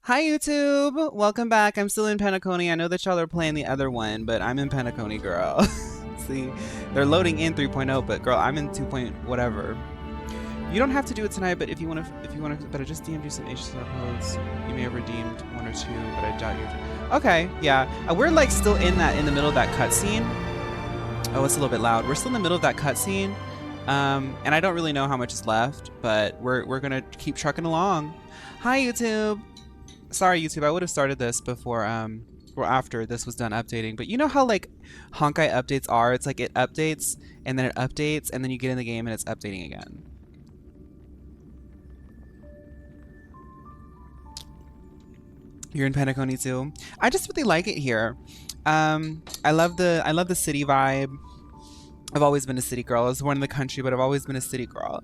Hi YouTube! Welcome back. I'm still in Penacony. I know that y'all are playing the other one, but I'm in Penacony, girl. See, they're loading in 3.0, but girl, I'm in 2. Whatever. You don't have to do it tonight, but if you want to, but I just DM'd you some HSR codes. You may have redeemed one or two, but I doubt you're. Okay, yeah, we're like still in the middle of that cutscene. Oh, it's a little bit loud. We're still in the middle of that cutscene, and I don't really know how much is left, but we're gonna keep trucking along. Hi YouTube. Sorry, YouTube. I would have started this before, or after this was done updating. But you know how like Honkai updates are? It's like it updates and then it updates and then you get in the game and it's updating again. You're in Penacony too. I just really like it here. I love the city vibe. I've always been a city girl. I was born in the country, but I've always been a city girl.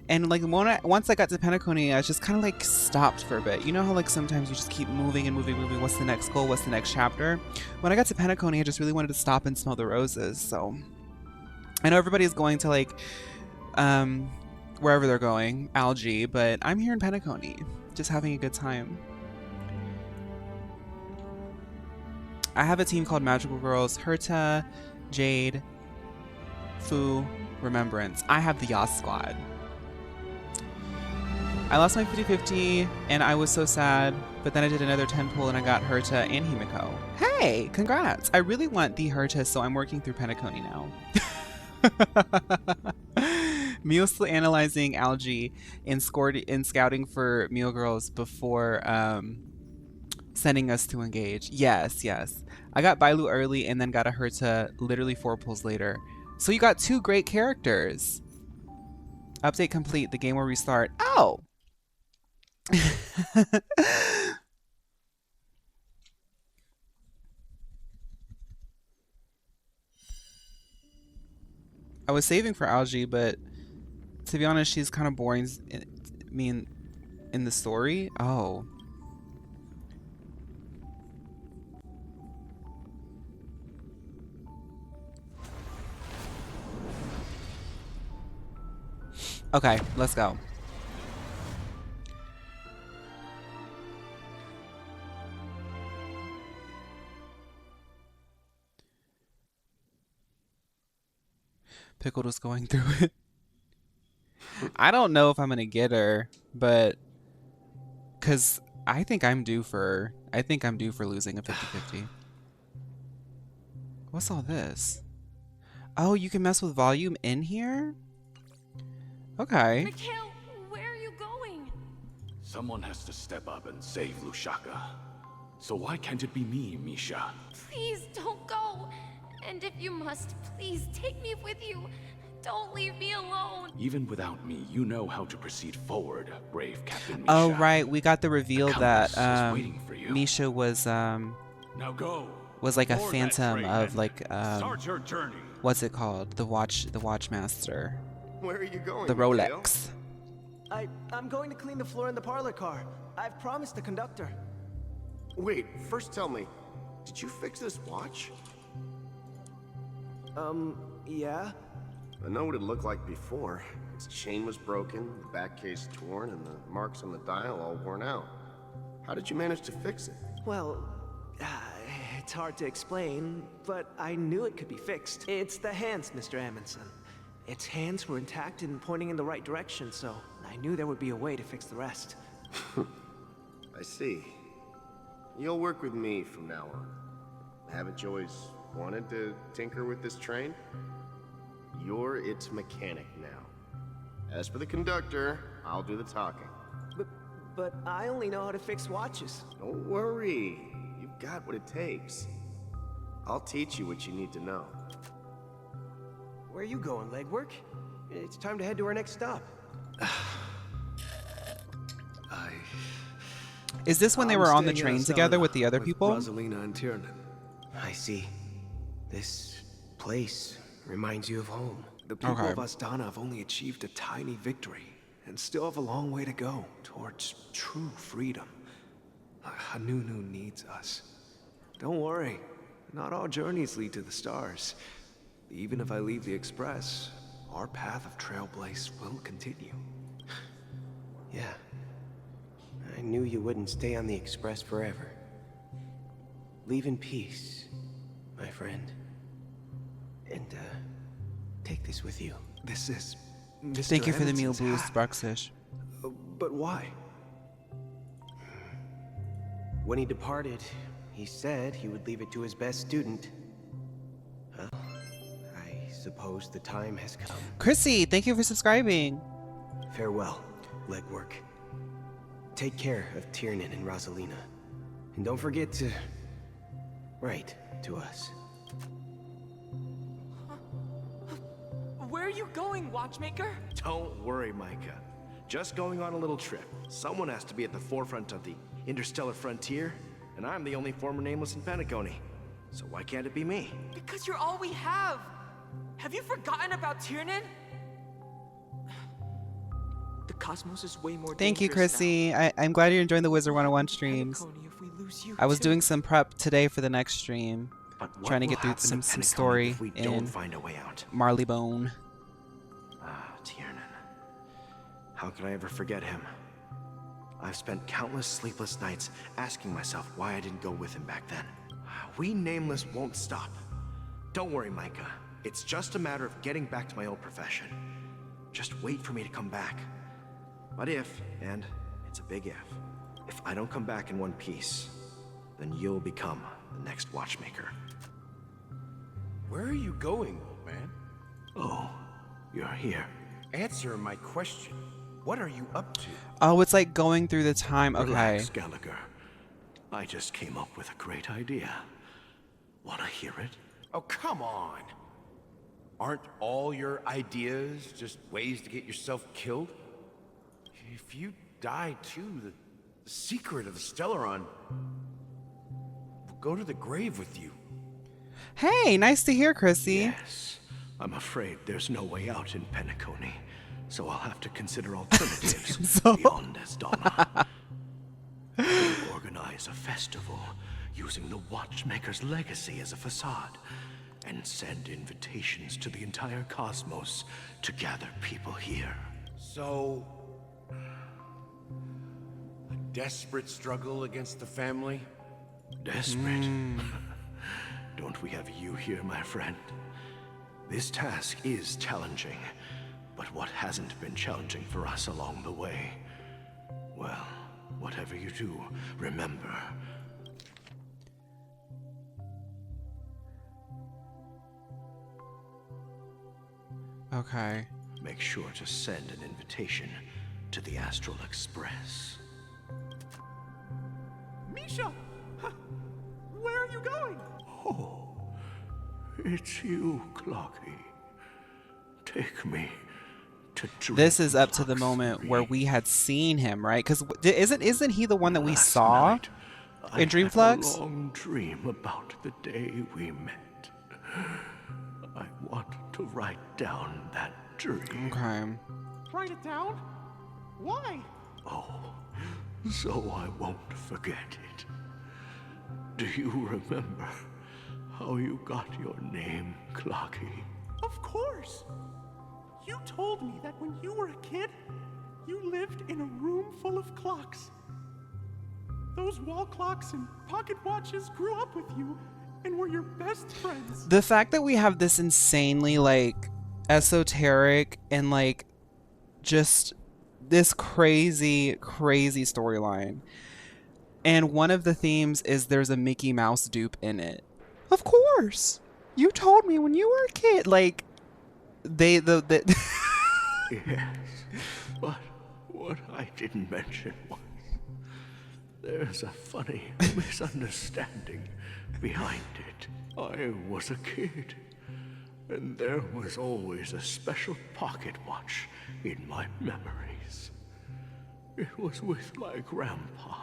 And like once I got to Penacony, I just kind of like stopped for a bit. You know how like sometimes you just keep moving and moving, moving. What's the next goal? What's the next chapter? When I got to Penacony, I just really wanted to stop and smell the roses. So I know everybody's going to like wherever they're going, Algae, but I'm here in Penacony, just having a good time. I have a team called Magical Girls, Herta, Jade, Fu, Remembrance. I have the Yas squad. I lost my 50-50 and I was so sad, but then I did another 10 pull and I got Herta and Himiko. Hey, congrats. I really want the Herta, so I'm working through Penacony now. Mio's still analyzing Algae in scouting for Mio Girls before sending us to engage. Yes, yes. I got Bailu early and then got a Herta literally 4 pulls later. So you got 2 great characters. Update complete. The game will restart. Oh! I was saving for Algae, but to be honest, she's kind of boring. I mean, in the story? Oh. Okay, let's go. Pickled was going through it. I don't know if I'm gonna get her, but because I think I'm due for losing a 50-50. What's all this? Oh, you can mess with volume in here? Okay. Mikhail, where are you going? Someone has to step up and save Lushaka. So why can't it be me, Misha? Please don't go. And if you must, please take me with you. Don't leave me alone. Even without me, you know how to proceed forward, brave Captain Misha. Oh right, we got the reveal that waiting for you. Misha was Now go. was like a Board that phantom train of and like start your journey. what's it called? The Watchmaster. Where are you going, The Mikhail? Rolex. I'm going to clean the floor in the parlor car. I've promised the conductor. Wait, first tell me, did you fix this watch? Yeah? I know what it looked like before. Its chain was broken, the back case torn, and the marks on the dial all worn out. How did you manage to fix it? Well, it's hard to explain, but I knew it could be fixed. It's the hands, Mr. Amundsen. Its hands were intact and pointing in the right direction, so I knew there would be a way to fix the rest. I see. You'll work with me from now on. Haven't you always wanted to tinker with this train? You're its mechanic now. As for the conductor, I'll do the talking. But I only know how to fix watches. Don't worry. You've got what it takes. I'll teach you what you need to know. Where are you going, legwork? It's time to head to our next stop. Is this when they were on the train together with the other people? Rosalina and Tiernan. I see. This place reminds you of home. The people Okay. of Astana have only achieved a tiny victory and still have a long way to go towards true freedom. Hanunu needs us. Don't worry, not all journeys lead to the stars. Even if I leave the Express, our path of Trailblaze will continue. Yeah, I knew you wouldn't stay on the Express forever. Leave in peace, my friend. And, take this with you. This is Mr. Thank you for the meal Edmondson's boost, hat. Bruxish. But why? When he departed, he said he would leave it to his best student. Well, I suppose the time has come. Chrissy, thank you for subscribing. Farewell, legwork. Take care of Tiernan and Rosalina. And don't forget to write to us. Where are you going, Watchmaker? Don't worry, Micah. Just going on a little trip. Someone has to be at the forefront of the interstellar frontier, and I'm the only former Nameless in Penacony. So why can't it be me? Because you're all we have. Have you forgotten about Tiernan? The cosmos is way more Thank you, dangerous Chrissy. I'm glad you're enjoying the Wizard 101 streams. Penacony, if we lose you I was too. doing some prep today for the next stream. But what Trying to will get through happen to some Penacony story if we in don't find a way out? Marleybone. Ah, Tiernan. How could I ever forget him? I've spent countless sleepless nights asking myself why I didn't go with him back then. We Nameless won't stop. Don't worry, Micah. It's just a matter of getting back to my old profession. Just wait for me to come back. But if, and it's a big if I don't come back in one piece, then you'll become the next Watchmaker. Where are you going, old man? Oh, you're here. Answer my question. What are you up to? Oh, it's like going through the time. Okay. Relax, Gallagher. I just came up with a great idea. Wanna hear it? Oh, come on. Aren't all your ideas just ways to get yourself killed? If you die too, the secret of the Stellaron will go to the grave with you. Hey, nice to hear, Chrissy. Yes. I'm afraid there's no way out in Penacony, so I'll have to consider alternatives So- beyond Esdonna. We'll organize a festival using the Watchmaker's legacy as a facade and send invitations to the entire cosmos to gather people here. So, a desperate struggle against the family? Desperate? Don't we have you here, my friend? This task is challenging, but what hasn't been challenging for us along the way? Well, whatever you do, remember. Okay. Make sure to send an invitation to the Astral Express. Misha! Where are you going? Oh, it's you, Clocky. Take me to This is up to the Dreamflux moment where 3. we had seen him, right? Because isn't he the one that we Last saw night, I in had a Dreamflux? long dream about the day we met. I want to write down that dream. Okay. Write it down? Why? Oh, so I won't forget it. Do you remember how you got your name, Clocky? Of course! You told me that when you were a kid, you lived in a room full of clocks. Those wall clocks and pocket watches grew up with you and were your best friends. The fact that we have this insanely like esoteric and like just this crazy storyline, and one of the themes is there's a Mickey Mouse dupe in it. Of course, you told me when you were a kid. Like the Yes, but what I didn't mention was there's a funny misunderstanding behind it. I was a kid, and there was always a special pocket watch in my memories. It was with my grandpa,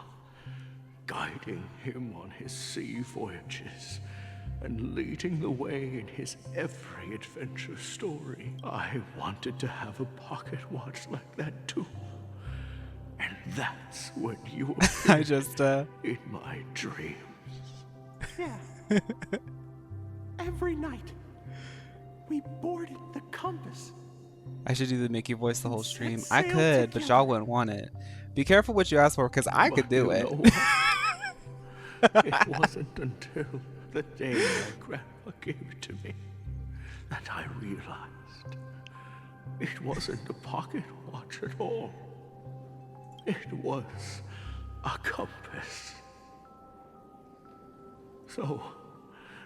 guiding him on his sea voyages and leading the way in his every adventure story. I wanted to have a pocket watch like that too. And that's when you I just in my dreams. Yeah. Every night, we boarded the compass. I should do the Mickey voice the whole Set stream. I sail could, but together. y'all wouldn't want it. Be careful what you ask for, because I could do it. It wasn't until the day my grandpa gave it to me that I realized it wasn't a pocket watch at all. It was a compass. So,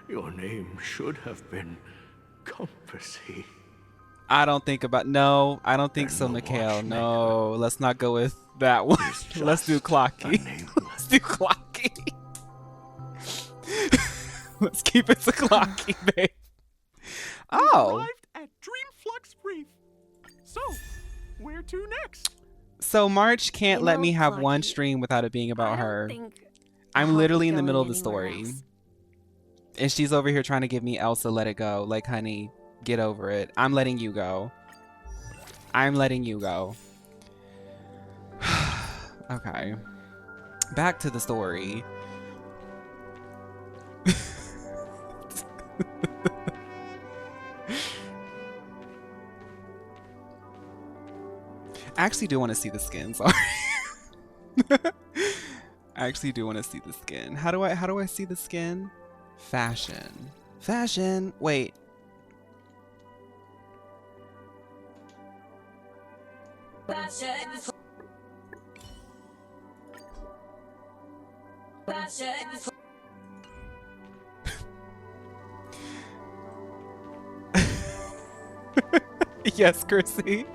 your name should have been Compassy. I don't think about no. I don't think And so, the Mikhail. watchmaker No, let's not go with that one. Let's do just Clocky. a nameless. Let's do Clocky. Let's keep it to Clocky, babe. Oh, Arrived at Dreamflux Reef. So, where to next? so March can't You let know, me have one Clocky, stream without it being I about don't her. think I'm I'll literally be in the going middle of the anywhere story. else. And she's over here trying to give me Elsa, let it go. Like, honey, get over it. I'm letting you go. I'm letting you go. Okay. Back to the story. I actually do want to see the skin, sorry. I actually do want to see the skin. How do I see the skin? Fashion. Fashion. Wait. Yes, Chrissy.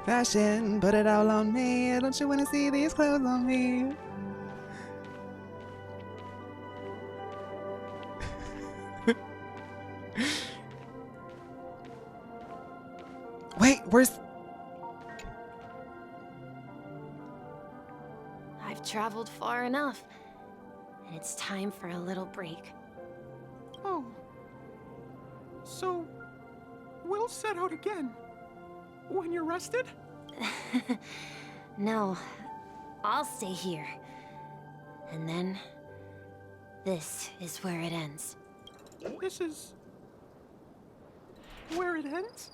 Fashion, put it all on me. Don't you want to see these clothes on me? Wait, where's... I've traveled far enough, and it's time for a little break. Oh. So, we'll set out again. When you're rested? No, I'll stay here. And then, this is where it ends. This is... where it ends?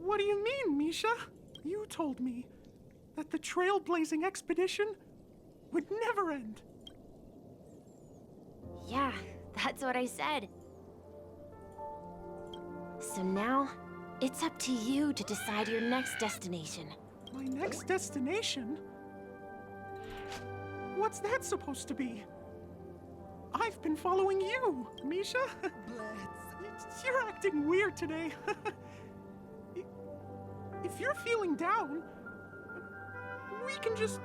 What do you mean, Misha? You told me that the trailblazing expedition would never end. Yeah, that's what I said. So now, it's up to you to decide your next destination. My next destination? What's that supposed to be? I've been following you, Misha. You're acting weird today. If you're feeling down, we can just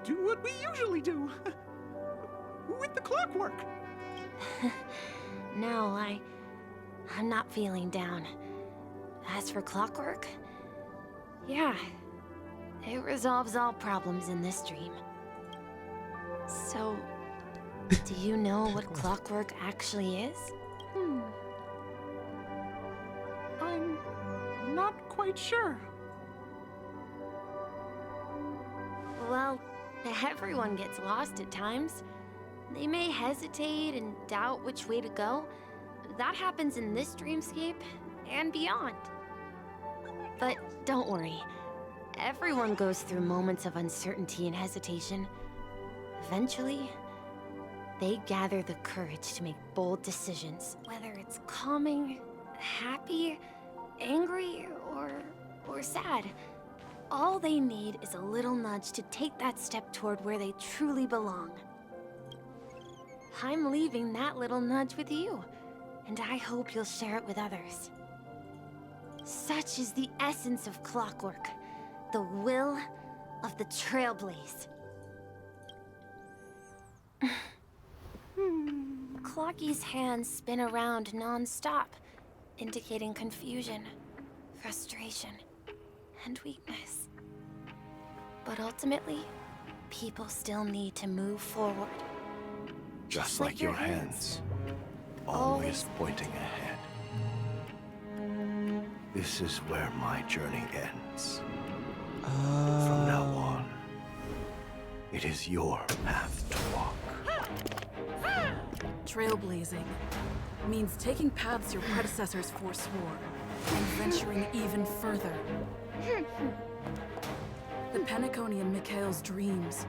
do what we usually do. With the clockwork. No, I'm not feeling down. As for clockwork, yeah, it resolves all problems in this dream. So, do you know what clockwork actually is? I'm not quite sure. Well, everyone gets lost at times. They may hesitate and doubt which way to go. That happens in this dreamscape and beyond. But don't worry. Everyone goes through moments of uncertainty and hesitation. Eventually, they gather the courage to make bold decisions, whether it's calming, happy, angry, or sad. All they need is a little nudge to take that step toward where they truly belong. I'm leaving that little nudge with you, and I hope you'll share it with others. Such is the essence of clockwork, the will of the trailblaze. Clocky's hands spin around non-stop, indicating confusion, frustration, and weakness. But ultimately, people still need to move forward. Just like your hands, always pointing ahead. This is where my journey ends. From now on, it is your path to walk. Trailblazing means taking paths your predecessors forswore and venturing even further. The Penacony in Mikhail's dreams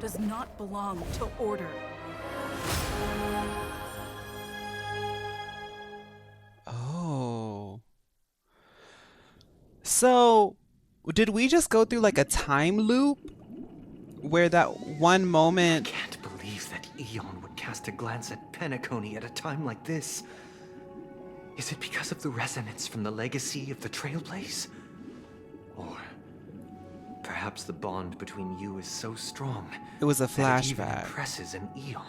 does not belong to order. Oh. So, did we just go through like a time loop where that one moment... I can't believe that Eon would cast a glance at Penacony at a time like this. Is it because of the resonance from the legacy of the Trailblaze? Or perhaps the bond between you is so strong It was a that it even flashback. impresses an Eon.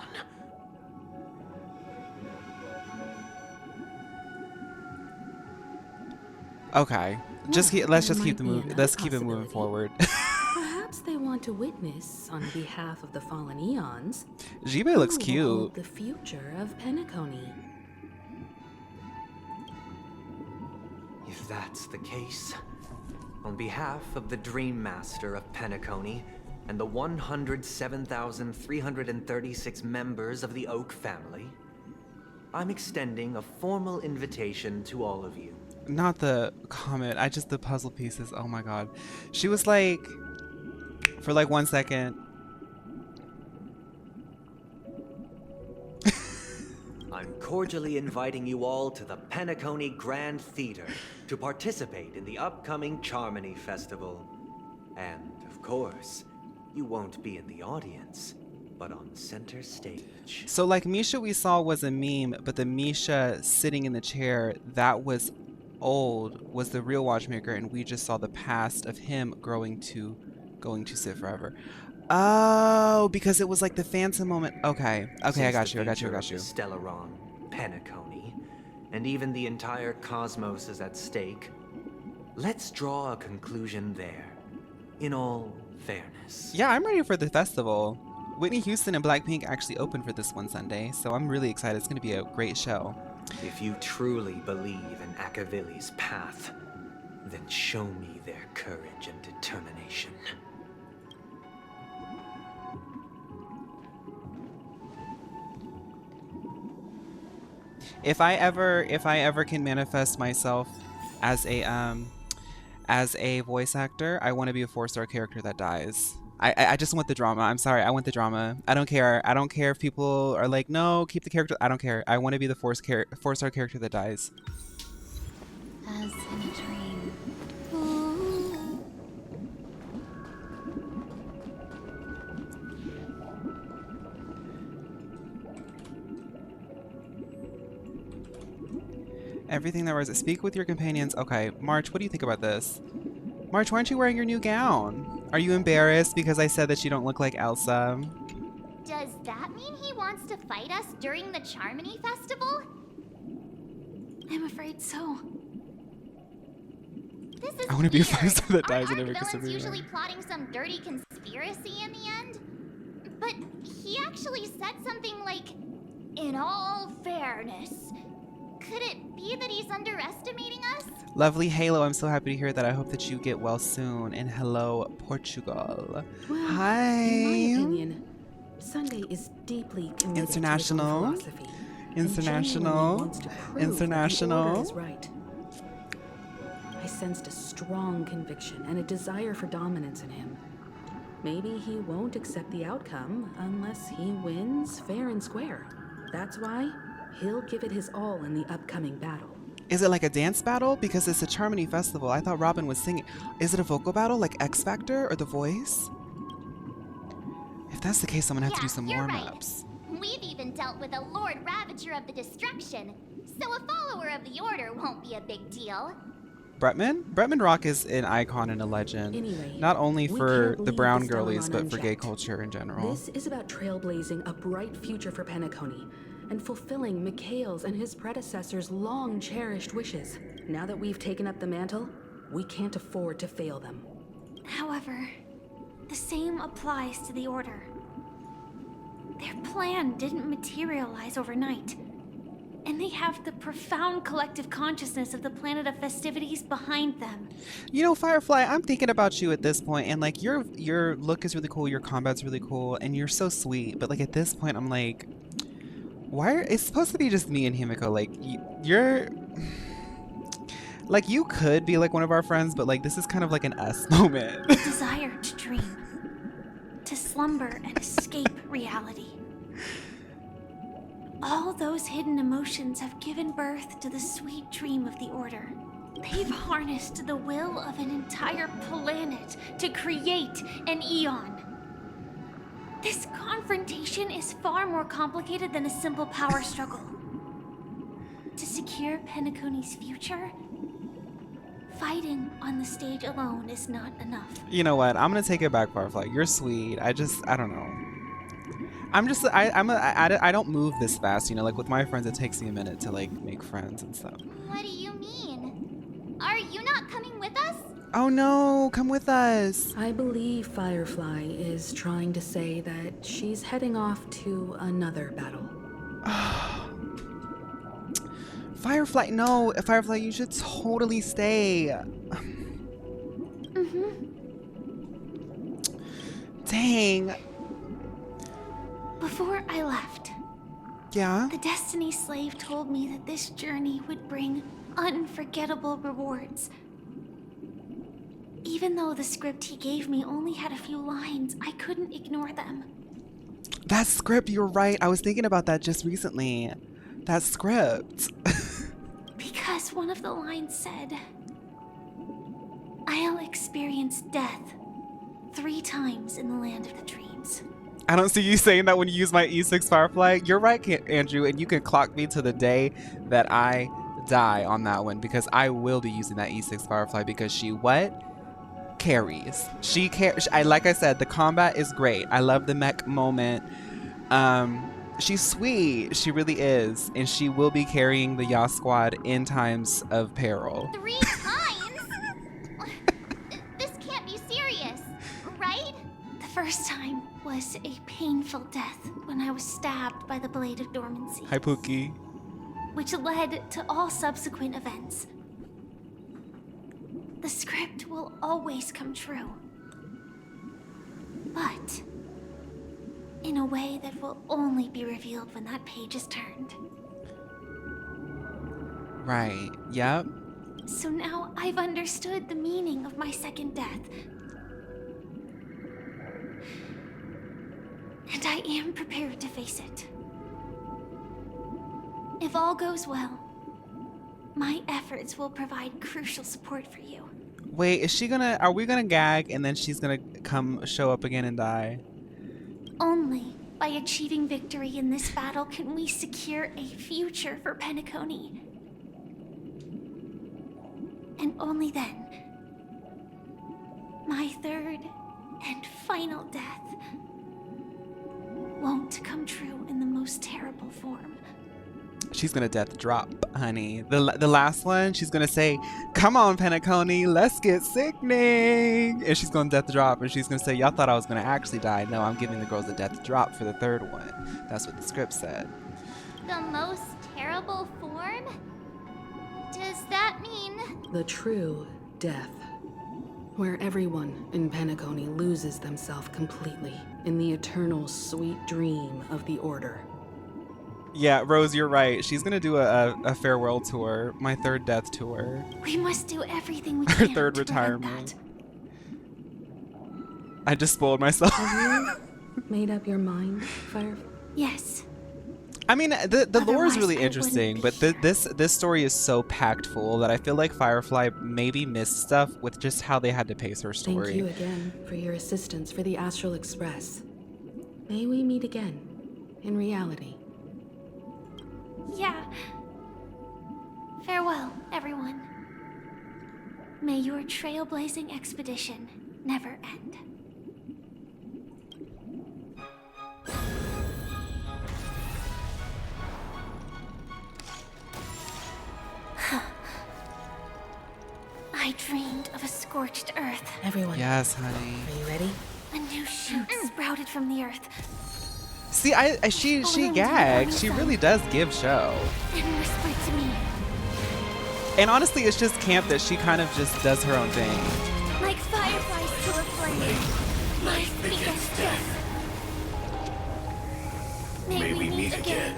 Okay. Let's just keep the movie. Let's keep it moving forward. Perhaps they want to witness, on behalf of the fallen eons, Jibe looks who will hold cute. the future of Penacony. If that's the case, on behalf of the Dream Master of Penacony and the 107,336 members of the Oak family, I'm extending a formal invitation to all of you. Not the comment. The puzzle pieces. Oh my god. She was like, for like 1 second. I'm cordially inviting you all to the Penacony Grand Theater to participate in the upcoming Charmony Festival. And, of course, you won't be in the audience, but on center stage. So like Misha we saw was a meme, but the Misha sitting in the chair that was old was the real watchmaker, and we just saw the past of him going to sit forever. Oh, because it was like the phantom moment. Okay, I got you. Stellaron, Penacony, and even the entire cosmos is at stake. Let's draw a conclusion there, in all fairness. Yeah, I'm ready for the festival. Whitney Houston and Blackpink actually opened for this one Sunday, so I'm really excited. It's going to be a great show. If you truly believe in Akavili's path, then show me their courage and determination. If I ever can manifest myself as a voice actor, I want to be a 4-star character that dies. I just want the drama. I'm sorry, I want the drama. I don't care if people are like, no, keep the character. I don't care. I want to be the 4-star character that dies. As in a dream. Everything that was speak with your companions. Okay, March, what do you think about this? March, why aren't you wearing your new gown? Are you embarrassed because I said that you don't look like Elsa? Does that mean he wants to fight us during the Charmony Festival? I'm afraid so. This is I want to be a weird. 5-star that dies Aren't in every villains Christmas usually plotting some dirty conspiracy in the end? But he actually said something like, "In all fairness." Could it be that he's underestimating us? Lovely Halo, I'm so happy to hear that. I hope that you get well soon. And hello, Portugal. Well, Hi. in my opinion, Sunday is deeply committed International. to his own philosophy. International. And genuinely wants to prove International. that the order is right. I sensed a strong conviction and a desire for dominance in him. Maybe he won't accept the outcome unless he wins fair and square. That's why he'll give it his all in the upcoming battle. Is it like a dance battle? Because it's a Charmony Festival. I thought Robin was singing. Is it a vocal battle like X Factor or The Voice? If that's the case, I'm gonna have to do some you're warm-ups. right. We've even dealt with a Lord Ravager of the Destruction, so a follower of the Order won't be a big deal. Bretman Rock is an icon and a legend. Anyway, not only we for can't the leave brown the girlies, Stellaron but for gay unchecked. culture in general. This is about trailblazing a bright future for Penacony and fulfilling Mikhail's and his predecessors' long-cherished wishes. Now that we've taken up the mantle, we can't afford to fail them. However, the same applies to the Order. Their plan didn't materialize overnight, and they have the profound collective consciousness of the planet of festivities behind them. You know, Firefly, I'm thinking about you at this point, and like your look is really cool, your combat's really cool, and you're so sweet. But like at this point, I'm like, why? It's supposed to be just me and Himiko. Like you're Like, you could be like one of our friends, but like this is kind of like an us moment. Desire to dream, to slumber and escape reality. All those hidden emotions have given birth to the sweet dream of the Order. They've harnessed the will of an entire planet to create an Eon. This confrontation is far more complicated than a simple power struggle. To secure Penacony's future, fighting on the stage alone is not enough. You know what? I'm gonna take it back, Firefly. You're sweet. I don't know. I don't move this fast, you know, like with my friends it takes me a minute to like make friends and stuff. What do you mean? Are you not coming with us? Oh no, come with us. I believe Firefly is trying to say that she's heading off to another battle. Firefly, no, Firefly, you should totally stay. Dang. Before I left, Yeah? the Destiny Slave told me that this journey would bring unforgettable rewards. Even though the script he gave me only had a few lines, I couldn't ignore them. That script, you're right. I was thinking about that just recently. That script. Because one of the lines said, I'll experience death 3 times in the land of the dreams. I don't see you saying that when you use my E6 Firefly. You're right, Andrew, and you can clock me to the day that I die on that one because I will be using that E6 Firefly because she what? Carries. She carries. Like I said, the combat is great. I love the mech moment. She's sweet. She really is. And she will be carrying the Yas squad in times of peril. 3 times? This can't be serious, right? The first time was a painful death when I was stabbed by the Blade of Dormancy. Hi, Pookie. Which led to all subsequent events. The script will always come true. But in a way that will only be revealed when that page is turned. Right. Yep. So now I've understood the meaning of my second death. And I am prepared to face it. If all goes well, my efforts will provide crucial support for you. Wait, are we gonna gag and then she's gonna come show up again and die? Only by achieving victory in this battle can we secure a future for Penacony. And only then, my third and final death won't come true in the most terrible form. She's gonna death drop, honey. The last one, she's gonna say, "Come on, Penacony, let's get sickening," and she's gonna death drop, and she's gonna say, "Y'all thought I was gonna actually die. No, I'm giving the girls a death drop for the third one." That's what the script said. The most terrible form? Does that mean... The true death. Where everyone in Penacony loses themselves completely in the eternal sweet dream of the Order. Yeah, Rose, you're right. She's gonna do a farewell tour, my third death tour. We must do everything we Her can third to prevent retirement. that. I just spoiled myself. Have you made up your mind, Firefly? Yes. I mean, the lore is Otherwise, really I interesting, wouldn't but be this story is so packed full that I feel like Firefly maybe missed stuff with just how they had to pace her story. Thank you again for your assistance for the Astral Express. May we meet again, in reality. Yeah. Farewell, everyone. May your trailblazing expedition never end. I dreamed of a scorched earth. Everyone, Yes, honey. are you ready? A new shoot sprouted from the earth See, she Overwhelmed gagged. by She the really does give show. and whispered to me, And honestly, it's just camp that she kind of just does her own thing. like fireflies to a flame, my biggest death. May we meet again.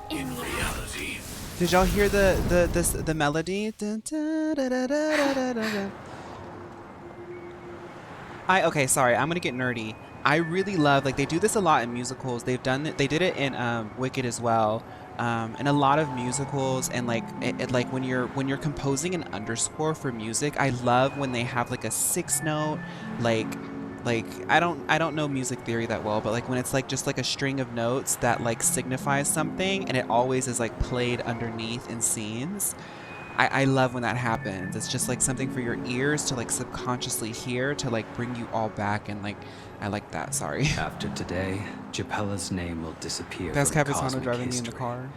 in reality. Did y'all hear the melody? Dun, dun, da, da, da, da, da, da. Okay, sorry, I'm gonna get nerdy. I really love, like, they do this a lot in musicals. They did it in Wicked as well. And a lot of musicals, and like like when you're composing an underscore for music, I love when they have like a 6-note, like I don't know music theory that well, but like when it's like just like a string of notes that like signifies something, and it always is like played underneath in scenes. I love when that happens. It's just like something for your ears to like subconsciously hear to like bring you all back, and like I like that. Sorry. After today, Japella's name will disappear That's from Capitano cosmic driving me in history, the car.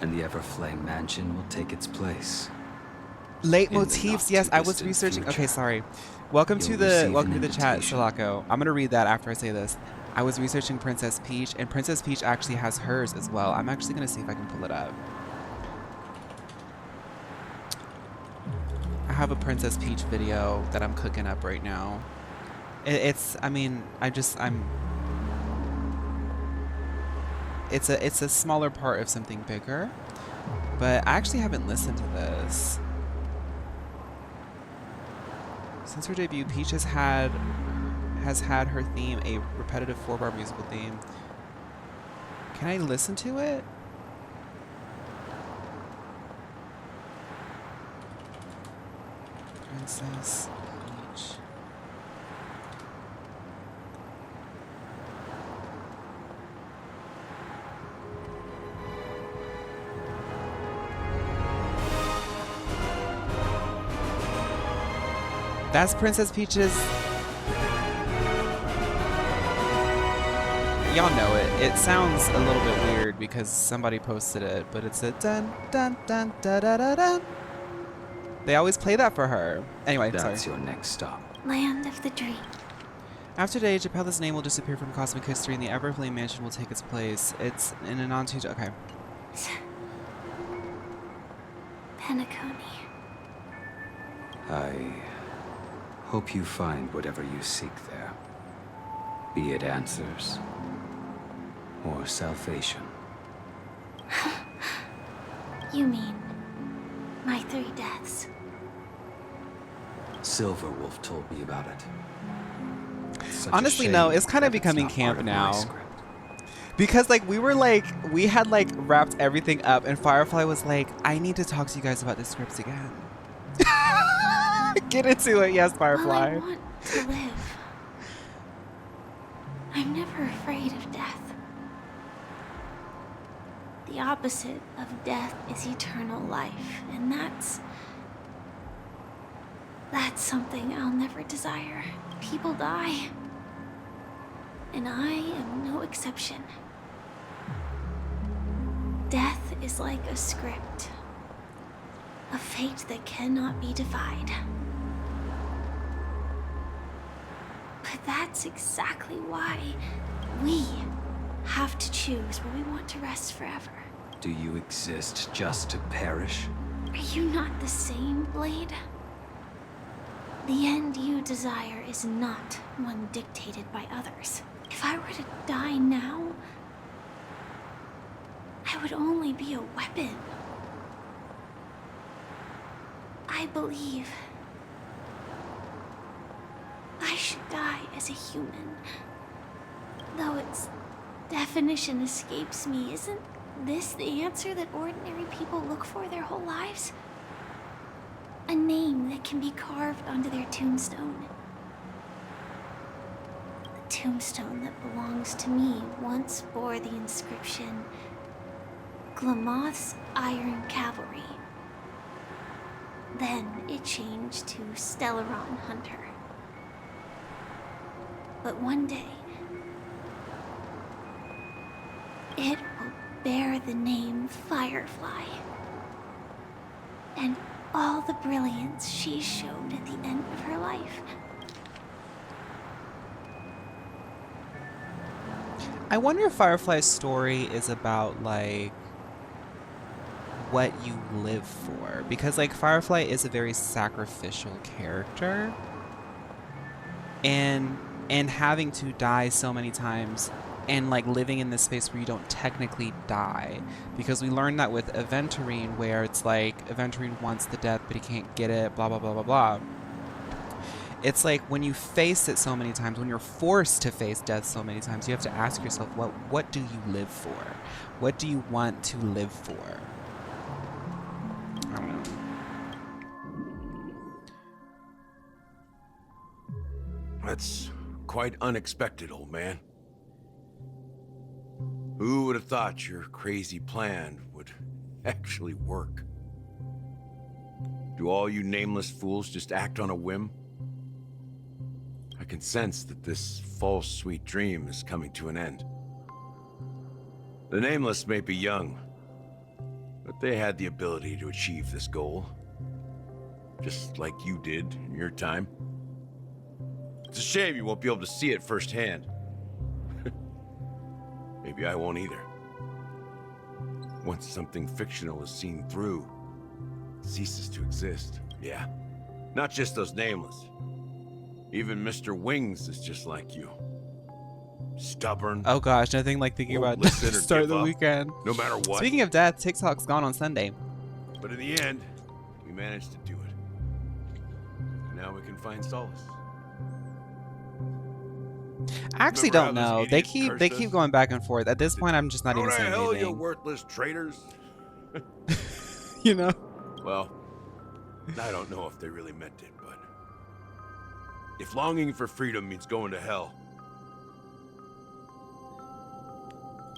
and the Everflame Mansion will take its place. Late In the motifs. not Yes, too I was distant researching. Okay, future, sorry. Welcome to you'll the receive an chat, invitation. Silako. I'm gonna read that after I say this. I was researching Princess Peach, and Princess Peach actually has hers as well. I'm actually gonna see if I can pull it up. I have a Princess Peach video that I'm cooking up right now. I mean, it's a smaller part of something bigger, but I actually haven't listened to this. Since her debut, Peach has had her theme a repetitive 4-bar musical theme. Can I listen to it? Princess Peach. That's Princess Peach's. Y'all know it. It sounds a little bit weird because somebody posted it, but it's a dun dun dun da da da dun. They always play that for her. Anyway, That's sorry. your next stop. Land of the dream. After today, Japella's name will disappear from cosmic history, and the Everflame Mansion will take its place. It's in a non-2. Okay. Penacony. I hope you find whatever you seek there. Be it answers or salvation. You mean my 3 deaths? Silverwolf told me about it. Such a Honestly, no, shame it's kind of that it's becoming not part camp of my now. script. Because like we had like wrapped everything up, and Firefly was like, I need to talk to you guys about the scripts again. Get into it, yes, Firefly. Well, I want to live. I'm never afraid of death. The opposite of death is eternal life, and that's something I'll never desire. People die, and I am no exception. Death is like a script, a fate that cannot be defied. But that's exactly why we have to choose where we want to rest forever. Do you exist just to perish? Are you not the same, Blade? The end you desire is not one dictated by others. If I were to die now, I would only be a weapon. I believe I should die as a human. Though its definition escapes me, isn't this the answer that ordinary people look for their whole lives? A name that can be carved onto their tombstone. The tombstone that belongs to me once bore the inscription, Glamoth's Iron Cavalry. Then it changed to Stellaron Hunter. But one day, it will bear the name Firefly. And all the brilliance she showed at the end of her life. I wonder if Firefly's story is about like what you live for, because like Firefly is a very sacrificial character, and having to die so many times and like living in this space where you don't technically die, because we learned that with Aventurine, where it's like Aventurine wants the death but he can't get it, blah blah blah blah blah. It's like when you face it so many times, when you're forced to face death so many times, you have to ask yourself, what do you live for? What do you want to live for? I don't know. That's quite unexpected, old man. Who would have thought your crazy plan would actually work? Do all you nameless fools just act on a whim? I can sense that this false sweet dream is coming to an end. The nameless may be young, but they had the ability to achieve this goal. Just like you did in your time. It's a shame you won't be able to see it firsthand. Maybe I won't either. Once something fictional is seen through, it ceases to exist. Yeah, not just those nameless. Even Mr. Wings is just like you. Stubborn. Oh gosh, nothing like thinking Won't about listen or start give the up, weekend. no matter what. Speaking of death, TikTok's gone on Sunday. But in the end, we managed to do it. Now we can find solace. I actually Remember don't how those know. They idiots keep cursed us? going back and forth. At this point, I'm just not even Go to saying hell, you anything. worthless traitors. You know? Well, I don't know if they really meant it, but if longing for freedom means going to hell,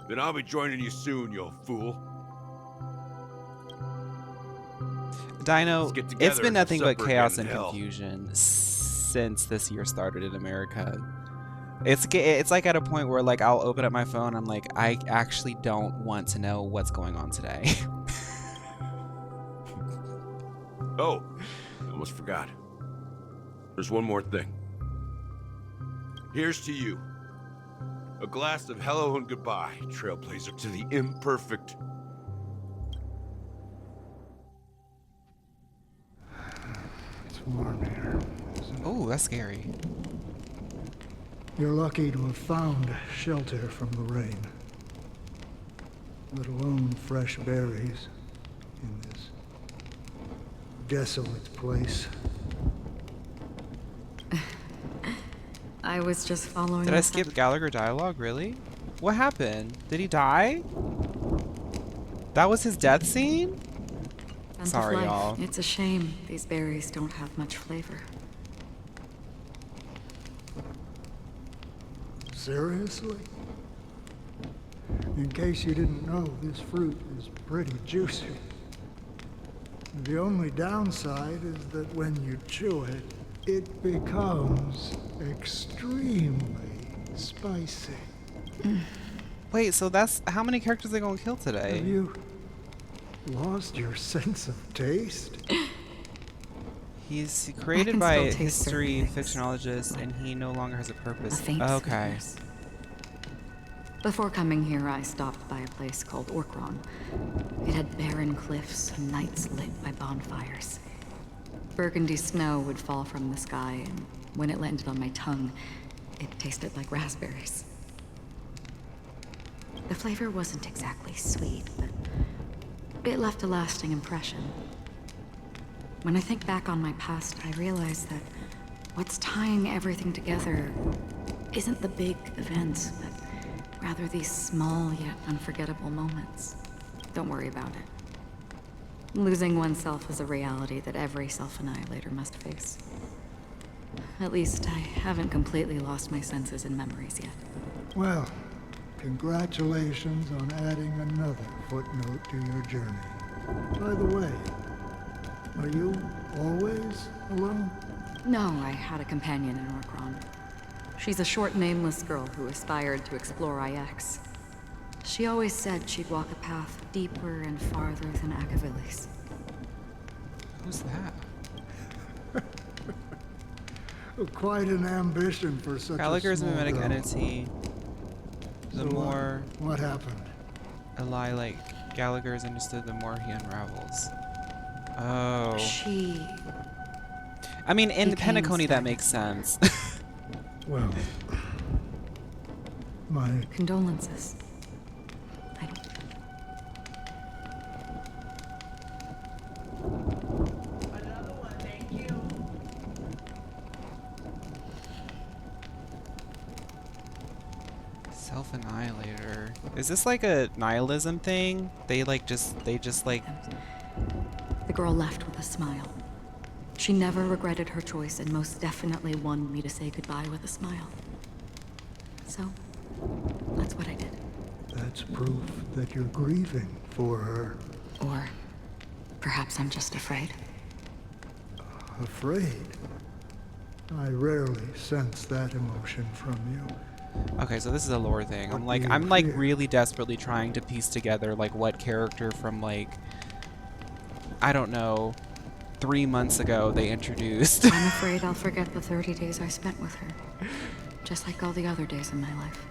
then I'll be joining you soon, you fool. Dino, Let's get it's together been and nothing but suffer chaos again and in hell. confusion since this year started in America. It's like at a point where like I'll open up my phone, I'm like, I actually don't want to know what's going on today. Oh, I almost forgot. There's one more thing. Here's to you. A glass of hello and goodbye, trailblazer to the imperfect. It's warm here. Oh, that's scary. You're lucky to have found shelter from the rain. Let alone fresh berries in this desolate place. I was just following. Did I skip Gallagher dialogue? Really? What happened? Did he die? That was his death scene? Sorry, y'all. It's a shame these berries don't have much flavor. Seriously? In case you didn't know, this fruit is pretty juicy. The only downside is that when you chew it, it becomes extremely spicy. Wait, so that's how many characters are they gonna kill today? Have you lost your sense of taste? He's created can by still taste history certain things. fictionologist, and he no longer has a purpose. A faint Okay. sweetness. Before coming here, I stopped by a place called Orkron. It had barren cliffs and nights lit by bonfires. Burgundy snow would fall from the sky, and when it landed on my tongue, it tasted like raspberries. The flavor wasn't exactly sweet, but it left a lasting impression. When I think back on my past, I realize that what's tying everything together isn't the big events, but rather these small yet unforgettable moments. Don't worry about it. Losing oneself is a reality that every self-annihilator must face. At least I haven't completely lost my senses and memories yet. Well, congratulations on adding another footnote to your journey. By the way, are you always alone? No, I had a companion in Orkron. She's a short, nameless girl who aspired to explore IX. She always said she'd walk a path deeper and farther than Akavili's. Who's that? Quite an ambition for such Gallagher's a a small mimetic girl. entity. The So more what happened? a lie like Gallagher is understood, the more he unravels. Oh. She... I mean, in became Penacony that stagnant. makes sense. Well, My Condolences. I don't... Self-annihilator. Is this like a nihilism thing? They just like... The girl left with a smile. She never regretted her choice and most definitely wanted me to say goodbye with a smile. So, that's what I did. That's proof that you're grieving for her. Or perhaps I'm just afraid. Afraid? I rarely sense that emotion from you. Okay, so this is a lore thing. I'm What do like you fear? really desperately trying to piece together like what character from like, I don't know, 3 months ago they introduced. I'm afraid I'll forget the 30 days I spent with her. Just like all the other days in my life.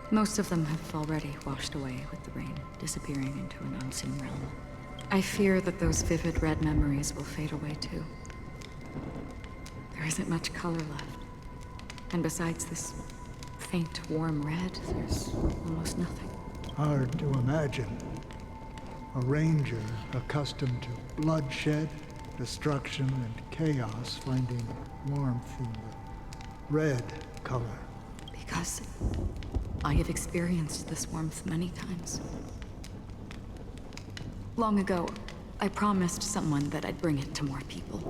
Most of them have already washed away with the rain, disappearing into an unseen realm. I fear that those vivid red memories will fade away too. There isn't much color left. And besides this faint, warm red, there's almost nothing. Hard to imagine. A ranger accustomed to bloodshed, destruction, and chaos finding warmth in the red color. Because I have experienced this warmth many times. Long ago, I promised someone that I'd bring it to more people.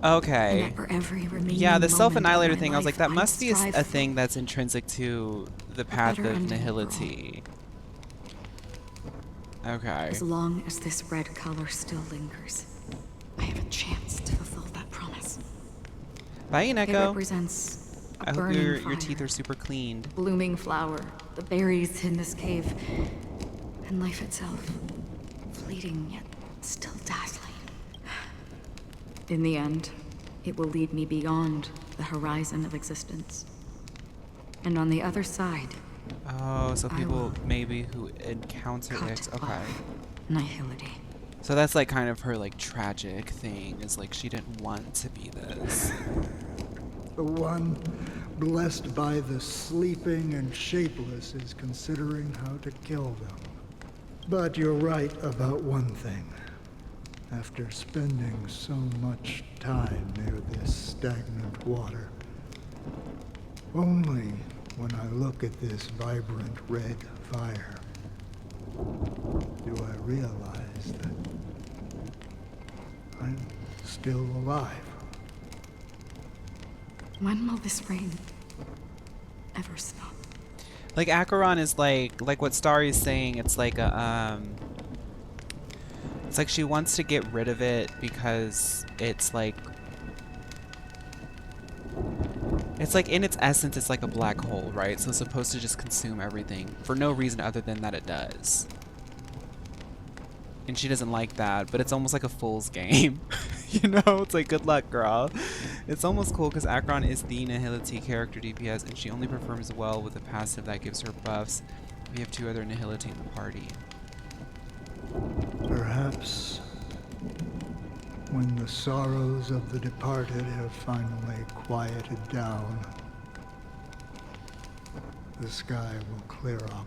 Okay. And that for every remaining Yeah, the moment self-annihilator of my thing, I was like, life, that I'd must be a strive for thing that's intrinsic to the path better of ending for all. nihility. Okay. As long as this red color still lingers, I have a chance to fulfill that promise. Bye, It Neko. represents a I hope burning your fire, teeth are super cleaned. blooming flower, the berries in this cave, and life itself, fleeting yet still dazzling. In the end, it will lead me beyond the horizon of existence. And on the other side, Oh, so I people will maybe who encounter cut it. Okay. off nihility. So that's like kind of her like tragic thing, is like she didn't want to be this. The one blessed by the sleeping and shapeless is considering how to kill them. But you're right about one thing. After spending so much time near this stagnant water, only when I look at this vibrant red fire do I realize that I'm still alive. When will this rain ever stop? Like Acheron is like what Starry is saying, it's like a it's like she wants to get rid of it because it's like in its essence it's like a black hole, right? So it's supposed to just consume everything for no reason other than that it does. And she doesn't like that, but it's almost like a fool's game. You know, it's like, good luck, girl. It's almost cool because Acheron is the Nihility character DPS, and she only performs well with a passive that gives her buffs. We have 2 other Nihility in the party. Perhaps when the sorrows of the departed have finally quieted down, the sky will clear up.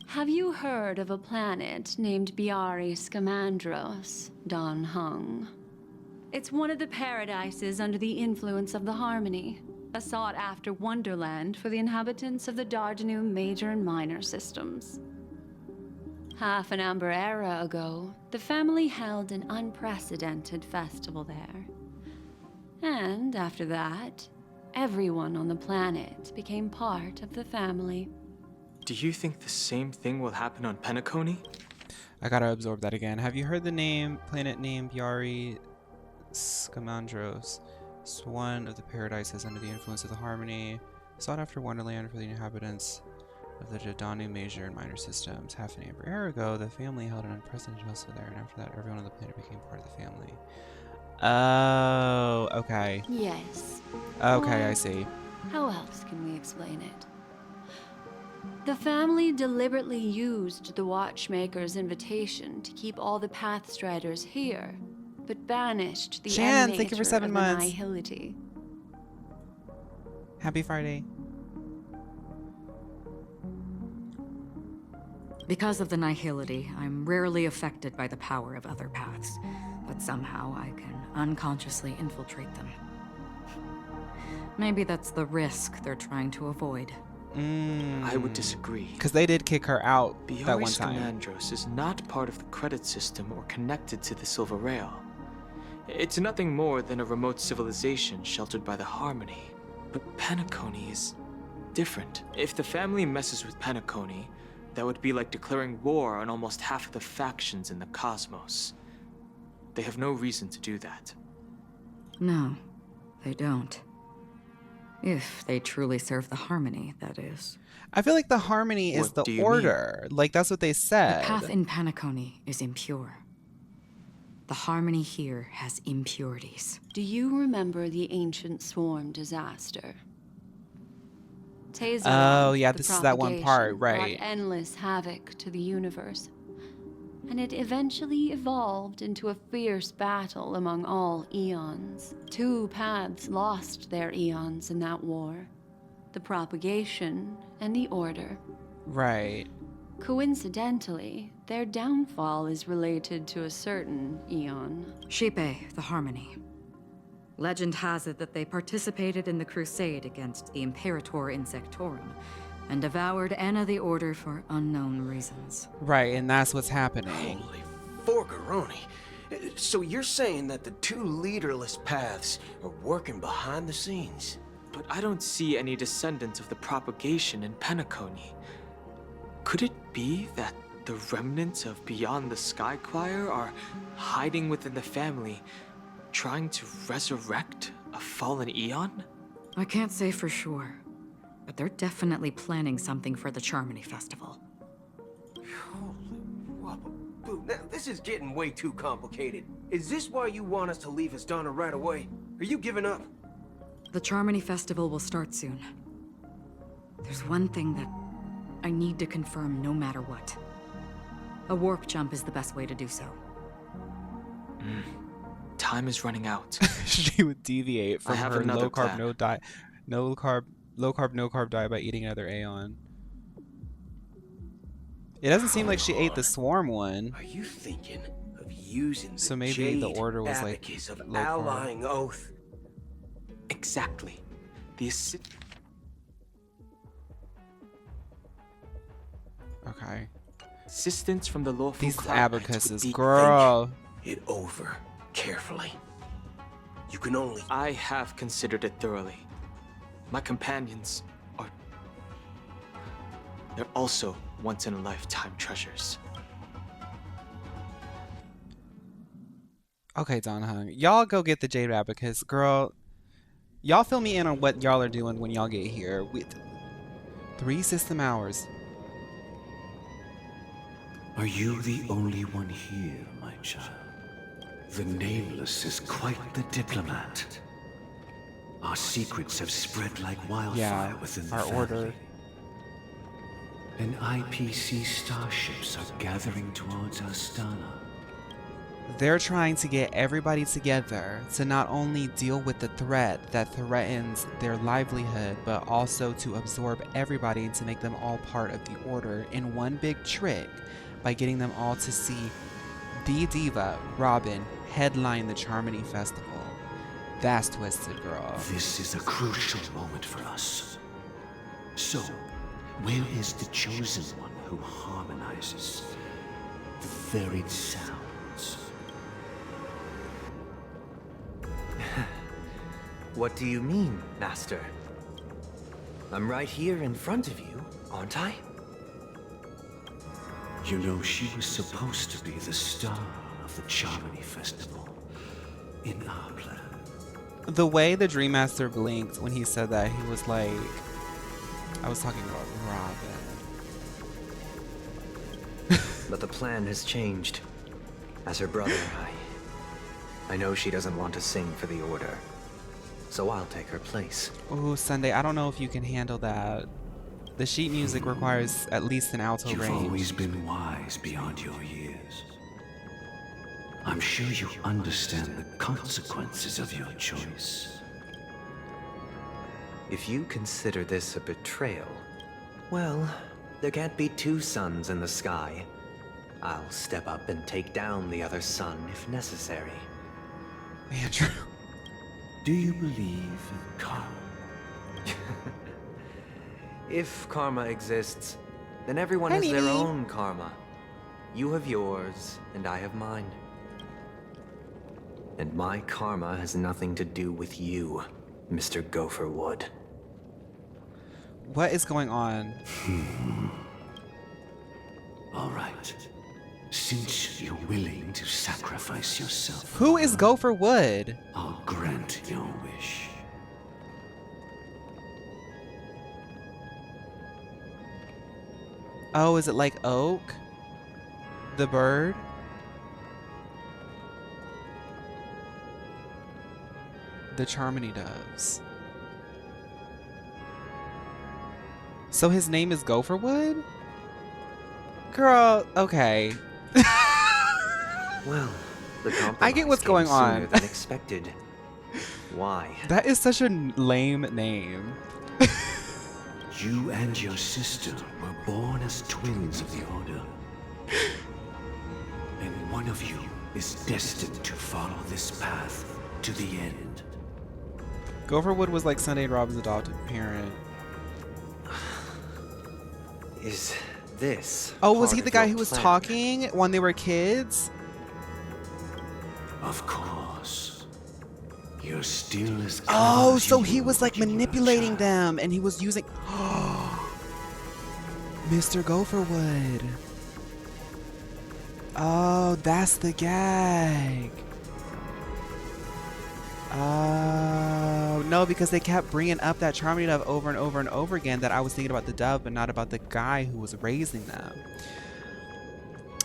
Have you heard of a planet named Biari Scamandros, Don Hung? It's one of the paradises under the influence of the Harmony, a sought-after wonderland for the inhabitants of the Dardanu Major and Minor systems. Half an Amber era ago, the family held an unprecedented festival there. And after that, everyone on the planet became part of the family. Do you think the same thing will happen on Penacony? I gotta absorb that again. Have you heard the planet name Biari Scamandros? It's one of the paradises under the influence of the Harmony, sought after wonderland for the inhabitants of the Dardanu Major and Minor systems. Half an Amber era ago, the family held an unprecedented festival there, and after that, everyone on the planet became part of the family. Oh, okay. Yes. Okay, Or I see. how else can we explain it? The family deliberately used the Watchmaker's invitation to keep all the Pathstriders here, but banished the Shan, thank you for emanator 7 of months. the nihility. Happy Friday. Because of the nihility, I'm rarely affected by the power of other paths, but somehow I can unconsciously infiltrate them. Maybe that's the risk they're trying to avoid. I would disagree. Because they did kick her out that one time. Scamandros is not part of the credit system or connected to the Silver Rail. It's nothing more than a remote civilization sheltered by the Harmony. But Penacony is different. If the family messes with Penacony, that would be like declaring war on almost half of the factions in the cosmos. They have no reason to do that. No, they don't. If they truly serve the Harmony, that is. I feel like the Harmony is What do the you order. Like, that's what they said. The path in Penacony is impure. The Harmony here has impurities. Do you remember the ancient swarm disaster? Oh, yeah, this is that one part, right. Brought endless havoc to the universe. And it eventually evolved into a fierce battle among all eons. 2 paths lost their eons in that war. The propagation and the order. Right. Coincidentally, their downfall is related to a certain eon. Xipe, the Harmony. Legend has it that they participated in the crusade against the Imperator Insectorum and devoured Anna the Order for unknown reasons. Right, and that's what's happening. Holy forgaroni. So you're saying that the 2 leaderless paths are working behind the scenes? But I don't see any descendants of the propagation in Penacony. Could it be that the remnants of Beyond the Sky Choir are hiding within the family, trying to resurrect a fallen eon? I can't say for sure, but they're definitely planning something for the Charmony Festival. Holy whoop. Now, this is getting way too complicated. Is this why you want us to leave Astana right away? Are you giving up? The Charmony Festival will start soon. There's one thing that I need to confirm no matter what. A warp jump is the best way to do so. Time is running out. She would deviate from have her another low carb, plan. no carb diet by eating another Aeon. It doesn't seem like she ate the swarm one. Are you thinking of using So maybe the order was like abacus of low carb. allying oath? Exactly. Okay. Assistance from the lawful These Cloud Knights would abacuses, be- girl. It over carefully. You can only... I have considered it thoroughly. My companions are... They're also once-in-a-lifetime treasures. Okay, Don Hung. Y'all go get the Jade Abacus. Girl, y'all fill me in on what y'all are doing when y'all get here. 3 system hours. Are you the only one here, my child? The Nameless is quite the diplomat. Our secrets have spread like wildfire within the our family. order. And IPC starships are gathering towards Astana. They're trying to get everybody together to not only deal with the threat that threatens their livelihood, but also to absorb everybody and to make them all part of the order in one big trick by getting them all to see the diva, Robin, headline the Charmony Festival. That's twisted, girl. This is a crucial moment for us. So, where is the chosen one who harmonizes the varied sounds? What do you mean, Master? I'm right here in front of you, aren't I? You know, she was supposed to be the star of the Charmony Festival in our plan. The way the Dream Master blinked when he said that, he was like, I was talking about Robin. But the plan has changed. As her brother, I know she doesn't want to sing for the Order. So I'll take her place. Ooh, Sunday, I don't know if you can handle that. The sheet music requires at least an alto You've range. always been wise beyond your years. I'm sure you understand the consequences of your choice. If you consider this a betrayal, well, there can't be two suns in the sky. I'll step up and take down the other sun if necessary. Andrew. Do you believe in karma? If karma exists, then everyone has their own karma. You have yours, and I have mine. And my karma has nothing to do with you, Mr. Gopherwood. What is going on? All right. Since you're willing to sacrifice yourself, Who is Gopherwood? I'll grant your wish. Oh, is it like Oak? The bird? The Charmony Doves. So his name is Gopherwood? Girl, okay. Well, the compromise I get what's came going on. sooner than expected. Why? That is such a lame name. You and your sister were born as twins of the Order. And one of you is destined to follow this path to the end. Gopherwood was like Sunday and Robin's adopted parent. Is this? Oh, was part he of the guy your who was plan? talking when they were kids? Of course. You're still as Oh, as so you he were was like when you were a manipulating child. them and he was using Mr. Gopherwood. Oh, that's the gag. Oh, no, because they kept bringing up that Charmony Dove over and over and over again that I was thinking about the dove, but not about the guy who was raising them.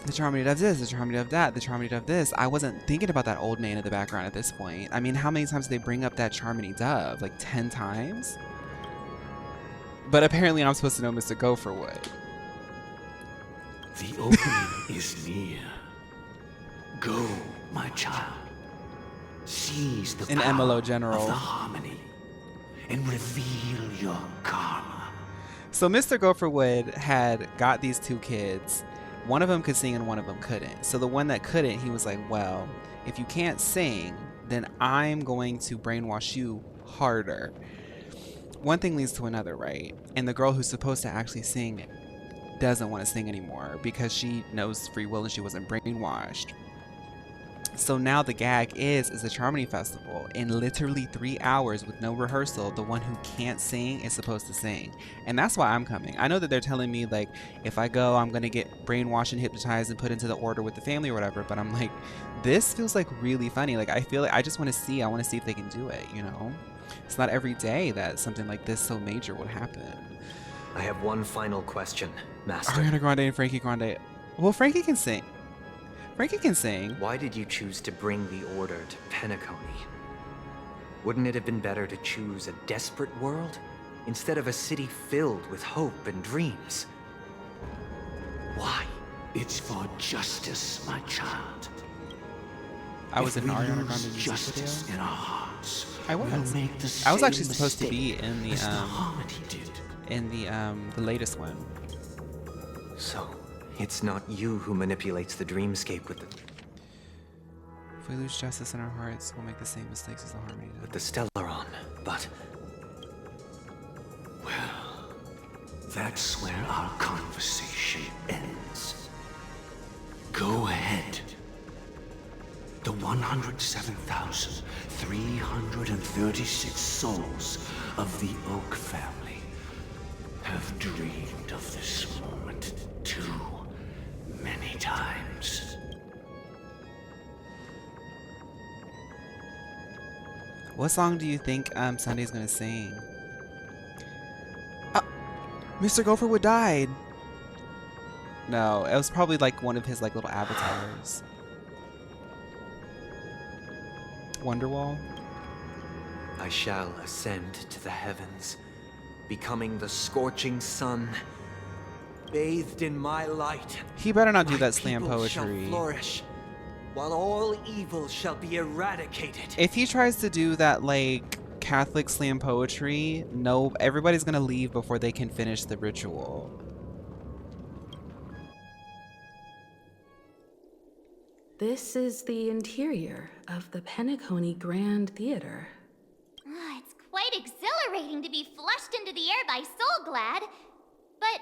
The Charmony Dove this, the Charmony Dove that, the Charmony Dove this. I wasn't thinking about that old man in the background at this point. I mean, how many times did they bring up that Charmony Dove? Like 10 times? But apparently I'm supposed to know Mr. Gopherwood. The opening is near. Go, my child. Seize the An power MLO of general. the harmony and reveal your karma. So Mr. Gopherwood had got these two kids. One of them could sing and one of them couldn't. So the one that couldn't, he was like, well, if you can't sing, then I'm going to brainwash you harder. One thing leads to another, right? And the girl who's supposed to actually sing doesn't want to sing anymore because she knows free will and she wasn't brainwashed. So now the gag is a Charmony Festival. In literally 3 hours with no rehearsal, the one who can't sing is supposed to sing. And that's why I'm coming. I know that they're telling me, like, if I go, I'm going to get brainwashed and hypnotized and put into the order with the family or whatever. But I'm like, this feels like really funny. Like, I feel like I just want to see. I want to see if they can do it, you know? It's not every day that something like this so major would happen. I have one final question, Master. Ariana Grande and Frankie Grande. Well, Frankie can sing. Frankie can sing. Why did you choose to bring the Order to Penacony? Wouldn't it have been better to choose a desperate world instead of a city filled with hope and dreams? Why? It's for justice, my child. I was If in an we Ariana lose Grande music justice video. in our hearts, I was. we'll make the I was same actually supposed to be mistake in the as the harmony did. in the latest one. So, it's not you who manipulates the dreamscape with the If we lose justice in our hearts, we'll make the same mistakes as the harmony did. with the Stellaron, but Well, that's where our conversation ends. Go ahead. The 107,336 souls of the Oak family have dreamed of this moment too many times. What song do you think Sunday's gonna sing? Mr. Gopherwood died. No, it was probably like one of his like little avatars. Wonderwall. I shall ascend to the heavens, becoming the scorching sun, bathed in my light. He better not do My that slam people shall poetry. flourish. while all evil shall be eradicated. If he tries to do that, like, Catholic slam poetry, no, everybody's gonna leave before they can finish the ritual. This is the interior of the Penacony Grand Theater. It's quite exhilarating to be flushed into the air by Soulglad. But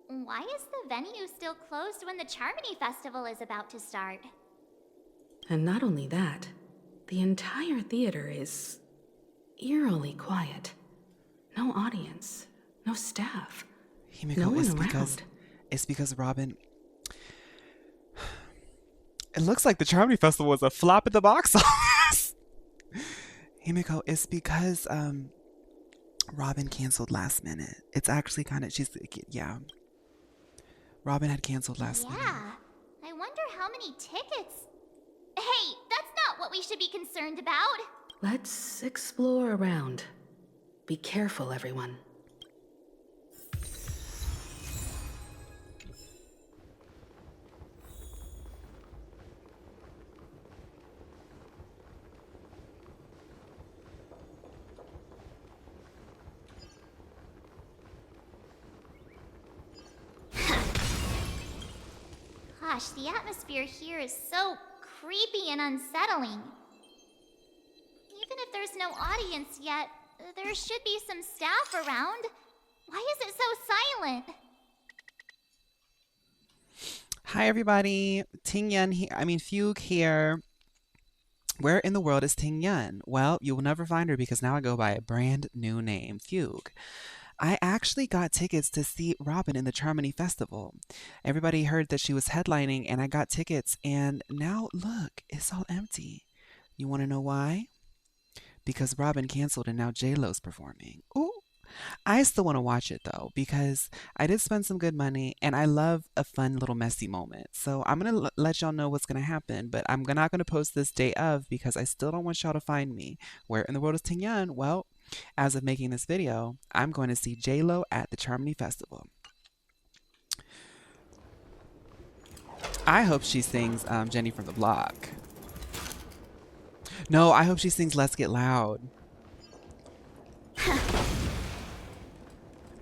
why is the venue still closed when the Charmony Festival is about to start? And not only that, the entire theater is eerily quiet. No audience, no staff, Himiko, no one it's because Robin... It looks like the Charmony Festival was a flop at the box office. Himiko, it's because Robin canceled last minute. It's actually kind of, yeah. Robin had canceled last minute. Yeah, I wonder how many tickets... Hey, that's not what we should be concerned about. Let's explore around. Be careful, everyone. Gosh, the atmosphere here is so creepy and unsettling. Even if there's no audience yet, there should be some staff around. Why is it so silent? Hi, everybody. Ting Yun here. Fugue here. Where in the world is Ting Yun? Well, you will never find her because now I go by a brand new name, Fugue. I actually got tickets to see Robin in the Charmony Festival. Everybody heard that she was headlining and I got tickets and now look, it's all empty. You want to know why? Because Robin canceled and now J-Lo's performing. Ooh. I still want to watch it though because I did spend some good money and I love a fun little messy moment. So I'm going to let y'all know what's going to happen, but I'm not going to post this day of because I still don't want y'all to find me. Where in the world is Ting Yun? Well, as of making this video, I'm going to see J-Lo at the Charmony Festival. I hope she sings Jenny from the Block. No, I hope she sings Let's Get Loud.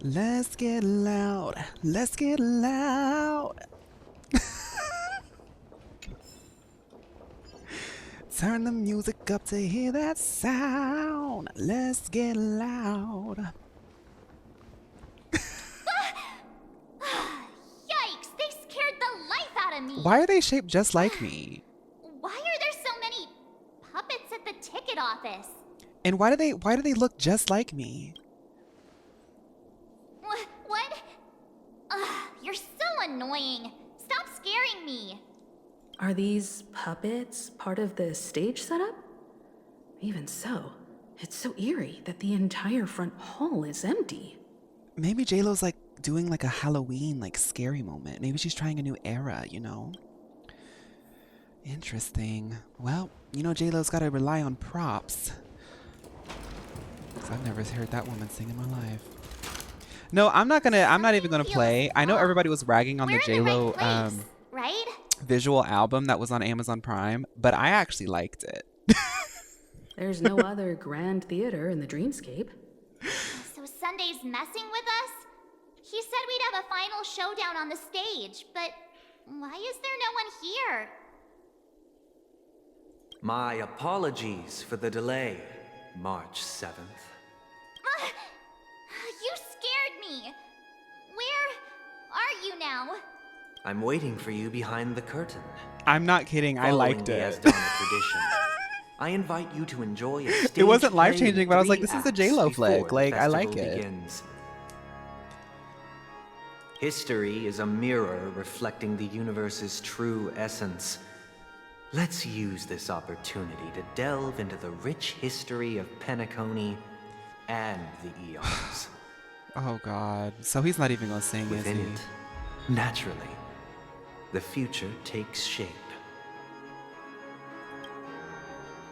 Let's get loud. Let's get loud. Turn the music up to hear that sound. Let's get loud. Yikes, they scared the life out of me. Why are they shaped just like me? Why are there so many puppets at the ticket office? And why do they look just like me? What? You're so annoying. Stop scaring me. Are these puppets part of the stage setup? Even so, it's so eerie that the entire front hall is empty. Maybe J-Lo's like doing like a Halloween like scary moment. Maybe she's trying a new era, you know? Interesting. Well, you know J-Lo's gotta rely on props. 'Cause I've never heard that woman sing in my life. No, I'm not even gonna play. I know everybody was ragging on the J-Lo right? visual album that was on Amazon Prime, but I actually liked it. There's no other grand theater in the dreamscape. So Sunday's messing with us? He said we'd have a final showdown on the stage, but why is there no one here? My apologies for the delay, March 7th. You scared me. Where are you now? I'm waiting for you behind the curtain. I'm not kidding. I liked it. Following the Asdana tradition, I invite you to enjoy a stage It wasn't play life-changing, in but I was like, 3 this is a acts J-Lo before flick. the Like, I like festival it. begins. History is a mirror reflecting the universe's true essence. Let's use this opportunity to delve into the rich history of Penacony and the eons. Oh God. So he's not even gonna sing, is Within he? it, naturally, the future takes shape.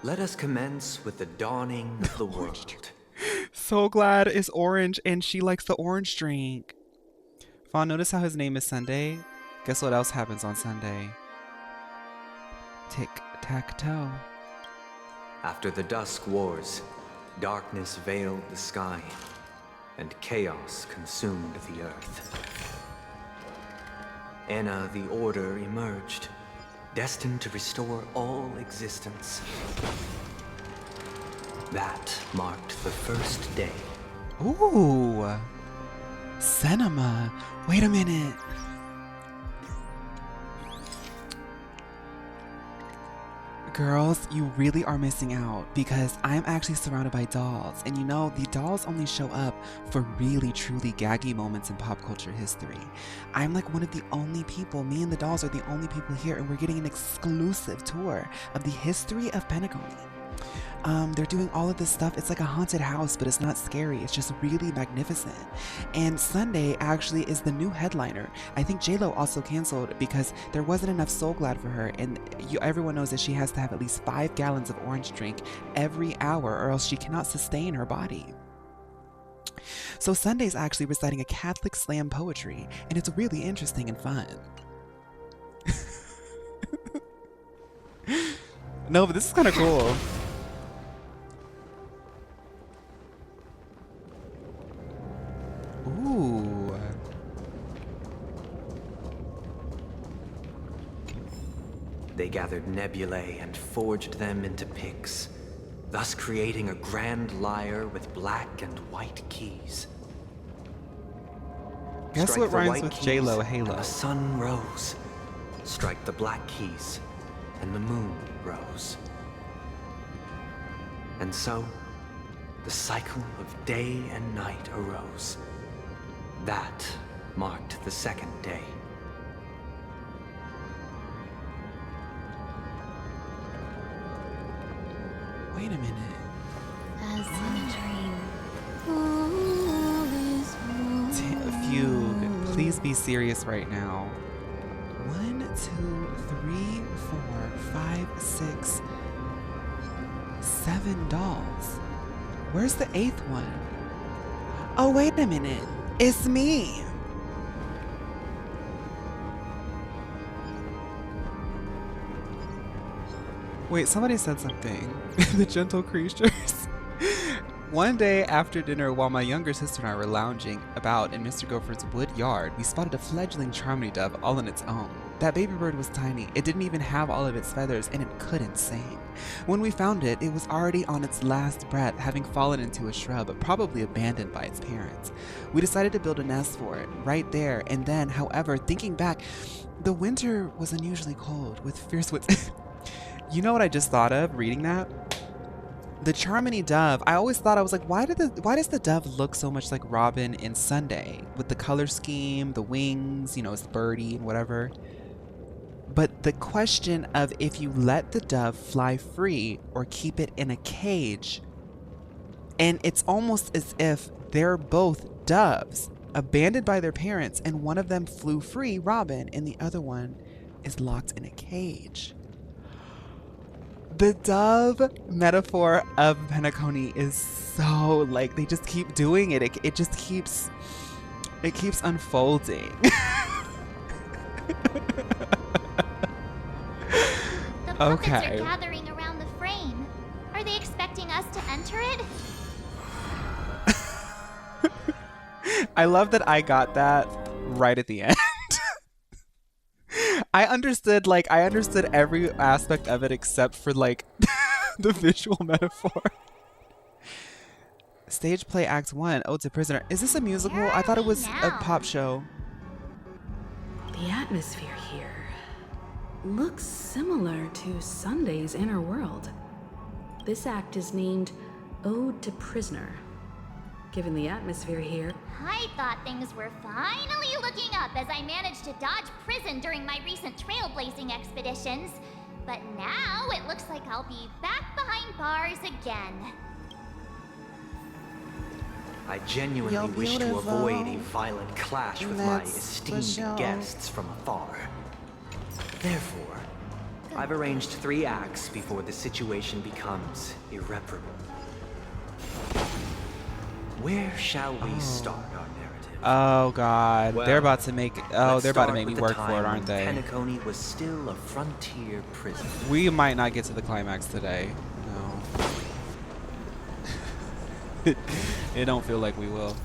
Let us commence with the dawning of the world. So glad it's orange and she likes the orange drink. Fawn, notice how his name is Sunday? Guess what else happens on Sunday? Tic-tac-toe. After the Dusk Wars, darkness veiled the sky, and chaos consumed the earth. Anna the Order emerged, destined to restore all existence. That marked the first day. Ooh. Cinema. Wait a minute. Girls, you really are missing out because I'm actually surrounded by dolls. And you know, the dolls only show up for really, truly gaggy moments in pop culture history. I'm like one of the only people, me and the dolls are the only people here, and we're getting an exclusive tour of the history of Penacony. They're doing all of this stuff. It's like a haunted house, but it's not scary. It's just really magnificent. And Sunday actually is the new headliner. I think J-Lo also canceled because there wasn't enough Soul Glad for her. And everyone knows that she has to have at least 5 gallons of orange drink every hour or else she cannot sustain her body. So Sunday's actually reciting a Catholic slam poetry, and it's really interesting and fun. No, but this is kind of cool. Ooh. They gathered nebulae and forged them into picks, thus creating a grand lyre with black and white keys. Guess Strike what the rhymes white with keys, J-Lo, and Halo? the sun rose. Strike the black keys, and the moon rose. And so, the cycle of day and night arose. That marked the second day. Wait a minute. As in a dream. Fugue, please be serious right now. 1, 2, 3, 4, 5, 6, 7 dolls. Where's the 8th one? Oh, wait a minute. It's me. Wait, somebody said something. The gentle creatures. One day after dinner, while my younger sister and I were lounging about in Mr. Gopher's wood yard, we spotted a fledgling Charmony dove all on its own. That baby bird was tiny. It didn't even have all of its feathers, and it couldn't sing. When we found it, it was already on its last breath, having fallen into a shrub, probably abandoned by its parents. We decided to build a nest for it, right there, and then, however, thinking back, the winter was unusually cold, with fierce winds. You know what I just thought of reading that? The Charmony dove, I always thought, I was like, why does the dove look so much like Robin in Sunday? With the color scheme, the wings, you know, it's birdie and whatever. But the question of if you let the dove fly free or keep it in a cage, and it's almost as if they're both doves, abandoned by their parents, and one of them flew free, Robin, and the other one is locked in a cage. The dove metaphor of Penacony is so, like, they just keep doing it. It just keeps, it keeps unfolding. The puppets Okay. are gathering around the frame. Are they expecting us to enter it? I love that I got that right at the end. I understood every aspect of it except for, like, the visual metaphor. Stage play Act 1, Ode to Prisoner. Is this a musical? I thought it was a pop show. The atmosphere here looks similar to Sunday's Inner World. This act is named Ode to Prisoner. Given the atmosphere here, I thought things were finally looking up as I managed to dodge prison during my recent trailblazing expeditions. But now it looks like I'll be back behind bars again. I genuinely You're wish to beautiful. avoid a violent clash with my That's for esteemed sure. guests from afar. Therefore, I've arranged 3 acts before the situation becomes irreparable. Where shall we start our narrative? Oh God, Well, they're about to make. Oh, let's they're about to start make me with the work for time it, aren't they? when Penacony was still a frontier prison. We might not get to the climax today. No. It don't feel like we will.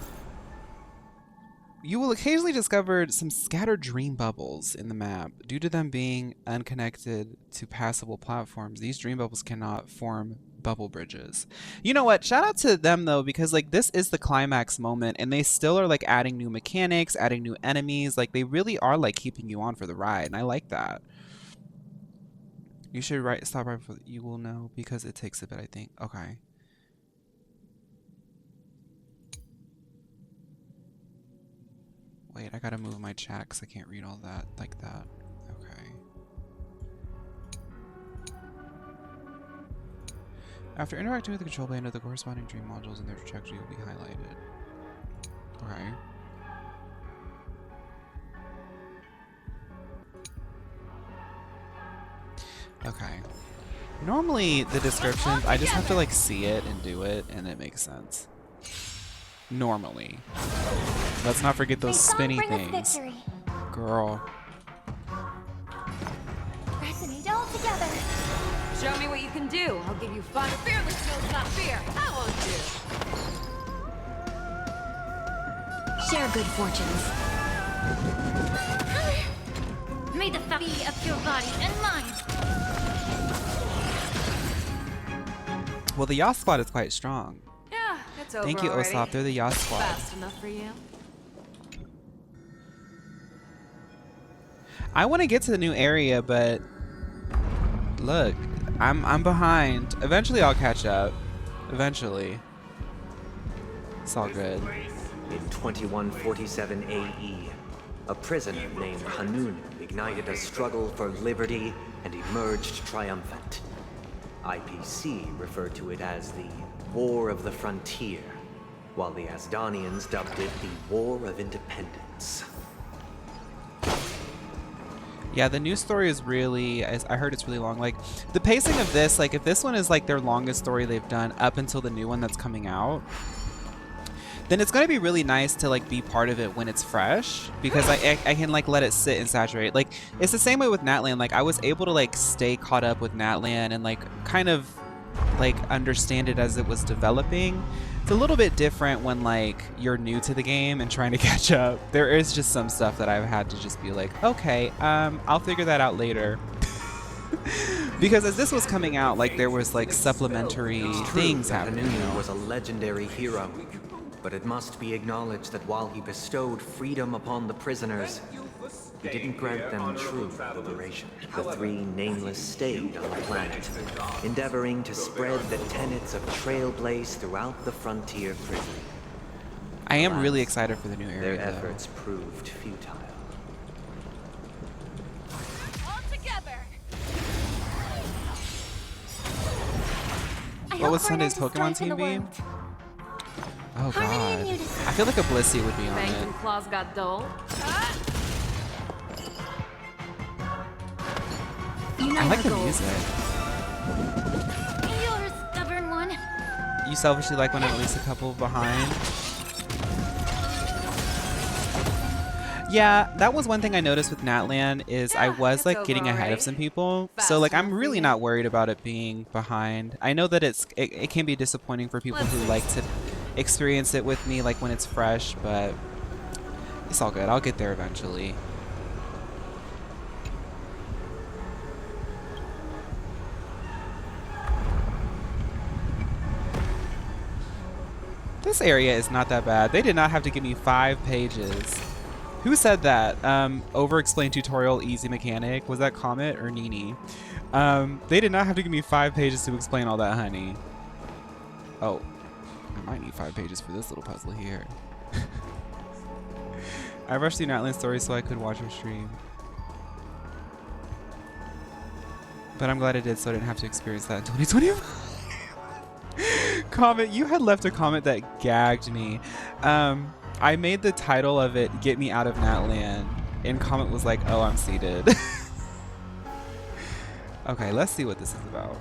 You will occasionally discover some scattered dream bubbles in the map. Due to them being unconnected to passable platforms, these dream bubbles cannot form bubble bridges. You know what? Shout out to them though, because like this is the climax moment and they still are like adding new mechanics, adding new enemies. Like they really are like keeping you on for the ride, and I like that. You should stop right before you will know because it takes a bit, I think. Okay. Wait, I gotta move my chat because I can't read all that like that. Okay. After interacting with the control band of the corresponding dream modules and their trajectory will be highlighted. Okay. Okay. Normally the descriptions, I just have to like see it and do it and it makes sense. Normally. Let's not forget those spinny things. Girl. Resonate all together. Show me what you can do. I'll give you fun. Fearless knows not fear. I won't do. Share good fortunes. May the fat be of your body and mind. Well, the Yas squad is quite strong. Yeah, it's over. Thank you, already. Osop. They're the Yas squad. Fast enough for you? I want to get to the new area, but look, I'm behind. Eventually, I'll catch up. Eventually, it's all good. In 2147 AE, a prisoner named Hanun ignited a struggle for liberty and emerged triumphant. IPC referred to it as the War of the Frontier, while the Asdanians dubbed it the War of Independence. Yeah, the news story is really, I heard it's really long. Like, the pacing of this, like, if this one is like their longest story they've done up until the new one that's coming out, then it's going to be really nice to like be part of it when it's fresh, because I can like let it sit and saturate. Like, it's the same way with Natlan. Like, I was able to like stay caught up with Natlan and like kind of like understand it as it was developing. It's a little bit different when like you're new to the game and trying to catch up. There is just some stuff that I've had to just be like, okay, I'll figure that out later. Because as this was coming out, like there was like supplementary things happening. Hanun was a legendary hero, but it must be acknowledged that while he bestowed freedom upon the prisoners, he didn't grant them true liberation. The three nameless stayed on the planet, endeavoring to spread the tenets of Trailblaze throughout the frontier prison. I am really excited for the new area. Their efforts proved futile. All together. What was Sunday's Pokemon team be? Oh god. I feel like a Blissey would be on Fangs it. and claws got dull. I like the music. You're a stubborn one. You selfishly like when I'm at least a couple behind. Yeah, that was one thing I noticed with Natlan is I was like getting ahead of some people. So like I'm really not worried about it being behind. I know that it can be disappointing for people who like to experience it with me like when it's fresh, but it's all good. I'll get there eventually. This area is not that bad. They did not have to give me 5 pages. Who said that? Over-explained tutorial, easy mechanic. Was that Comet or Nini? They did not have to give me 5 pages to explain all that, honey. Oh, I might need 5 pages for this little puzzle here. I rushed through Natlan's story so I could watch her stream. But I'm glad I did so I didn't have to experience that in 2025. Comment, you had left a comment that gagged me. I made the title of it "Get Me Out of Natlan," and comment was like, "Oh, I'm seated." Okay, let's see what this is about.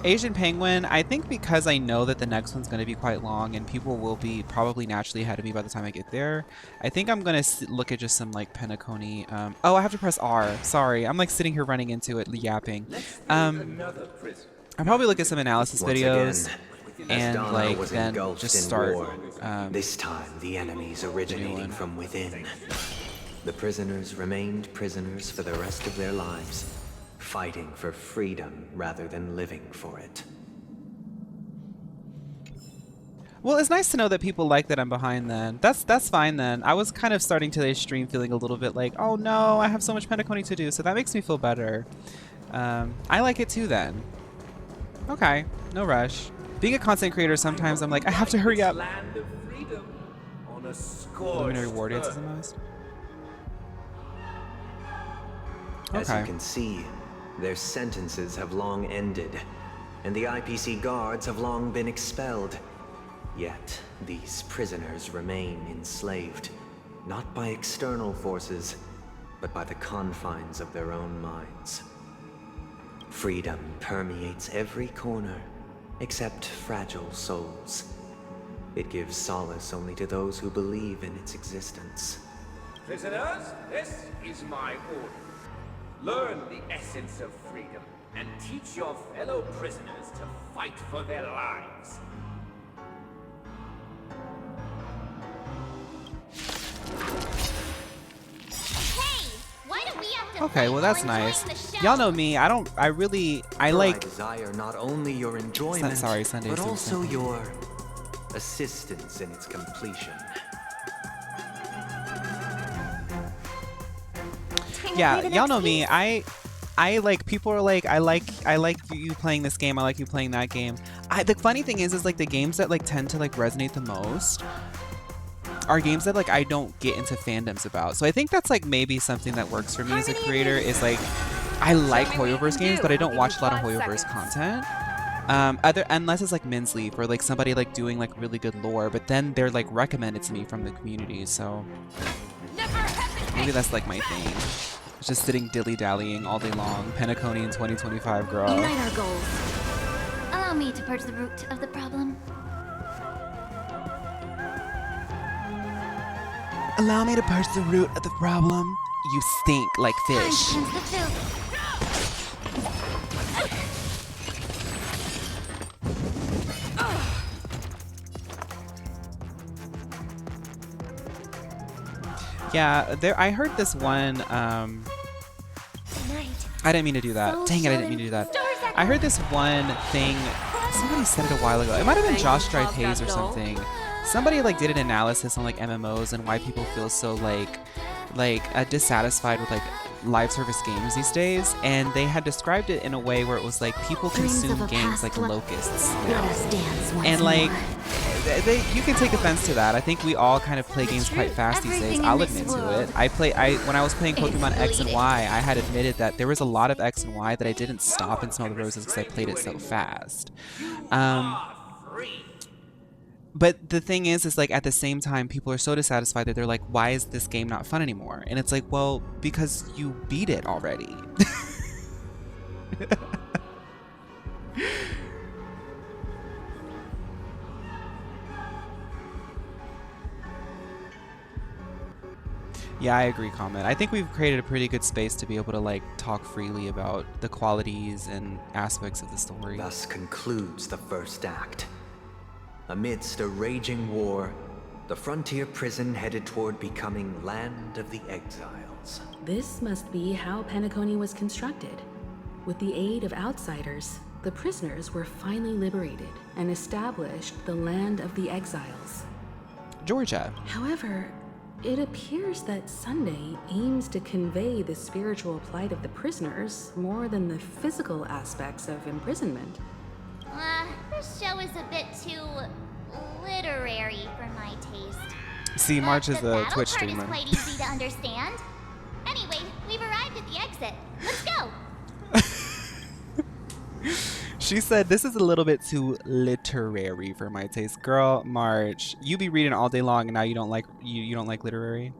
Asian Penguin, I think because I know that the next one's going to be quite long and people will be probably naturally ahead of me by the time I get there, I think I'm going to look at just some like Penacony. Oh, I have to press R. Sorry, I'm like sitting here running into it, yapping. I'll probably look at some analysis videos and like then just start. This time the enemies originating from within. The prisoners remained prisoners for the rest of their lives, fighting for freedom rather than living for it. Well, it's nice to know that people like that I'm behind then. That's fine then. I was kind of starting today's stream feeling a little bit like, oh no, I have so much Penacony to do, so that makes me feel better. I like it too then. Okay, no rush. Being a content creator, sometimes I'm like, I have to hurry up. Preliminary war dances the most. As you can see, their sentences have long ended, and the IPC guards have long been expelled. Yet, these prisoners remain enslaved, not by external forces, but by the confines of their own minds. Freedom permeates every corner, except fragile souls. It gives solace only to those who believe in its existence. Prisoners, this is my order. Learn the essence of freedom, and teach your fellow prisoners to fight for their lives. Hey, why do we have to Okay, well that's nice. Y'all know me. I like. I desire not only your enjoyment, Sorry, Sunday, but also your assistance in its completion. Yeah, y'all know me. I like, people are like, I like you playing this game. I like you playing that game. The funny thing is like the games that like tend to like resonate the most are games that like I don't get into fandoms about. So I think that's like maybe something that works for me as a creator is like I like Hoyoverse games, but I don't watch a lot of Hoyoverse content. Unless it's like Men's Leaf or like somebody like doing like really good lore, but then they're like recommended to me from the community. So maybe that's like my thing. Just sitting dilly-dallying all day long. Penacony in 2025, girl. Unite our goals. Allow me to purge the root of the problem. Allow me to purge the root of the problem. You stink like fish. Time to cleanse the filth. Yeah, I heard this one, I didn't mean to do that. Dang it, I didn't mean to do that. I heard this one thing, somebody said it a while ago. It might have been Josh Stripe Hayes or something. Somebody like did an analysis on like MMOs and why people feel so like dissatisfied with like live service games these days, and they had described it in a way where it was like people consume games like locusts now. And like you can take offense to that. I think we all kind of play games quite fast these days. I'll admit to it. When I was playing Pokemon X and Y, I had admitted that there was a lot of X and Y that I didn't stop and smell the roses because I played it so fast. But the thing is like at the same time, people are so dissatisfied that they're like, why is this game not fun anymore? And it's like, well, because you beat it already. Yeah, I agree, Comment. I think we've created a pretty good space to be able to like talk freely about the qualities and aspects of the story. Thus concludes the first act. Amidst a raging war, the frontier prison headed toward becoming Land of the Exiles. This must be how Penacony was constructed. With the aid of outsiders, the prisoners were finally liberated and established the Land of the Exiles. Georgia. However, it appears that Sunday aims to convey the spiritual plight of the prisoners more than the physical aspects of imprisonment. This show is a bit too literary for my taste. See, March is a Twitch streamer. The battle part is quite easy to understand. Anyway, we've arrived at the exit. Let's go. She said this is a little bit too literary for my taste. Girl, March, you be reading all day long and now you don't like you don't like literary?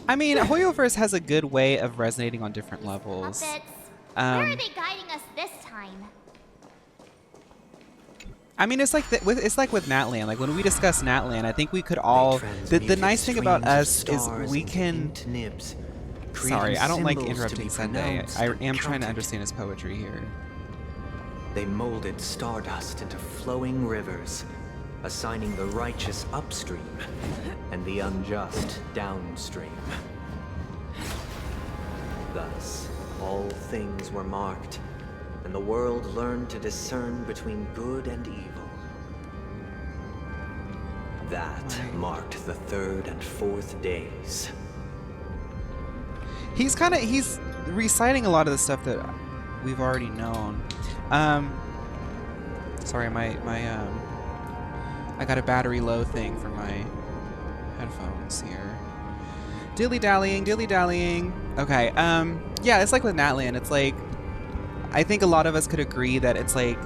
I mean, Hoyoverse has a good way of resonating on different levels. Puppets. Where are they guiding us this time? I mean, it's like it's like with Natland. Like when we discuss Natland, I think we could all. The nice thing about us is we can. Sorry, I don't like interrupting Sunday. I am trying to understand his poetry here. They molded stardust into flowing rivers, assigning the righteous upstream and the unjust downstream. Thus, all things were marked, and the world learned to discern between good and evil. That marked the 3rd and 4th days. He's reciting a lot of the stuff that we've already known. Sorry, I got a battery low thing for my headphones here. Dilly-dallying, dilly-dallying. Okay, yeah, it's like with Natland. It's like, I think a lot of us could agree that it's like,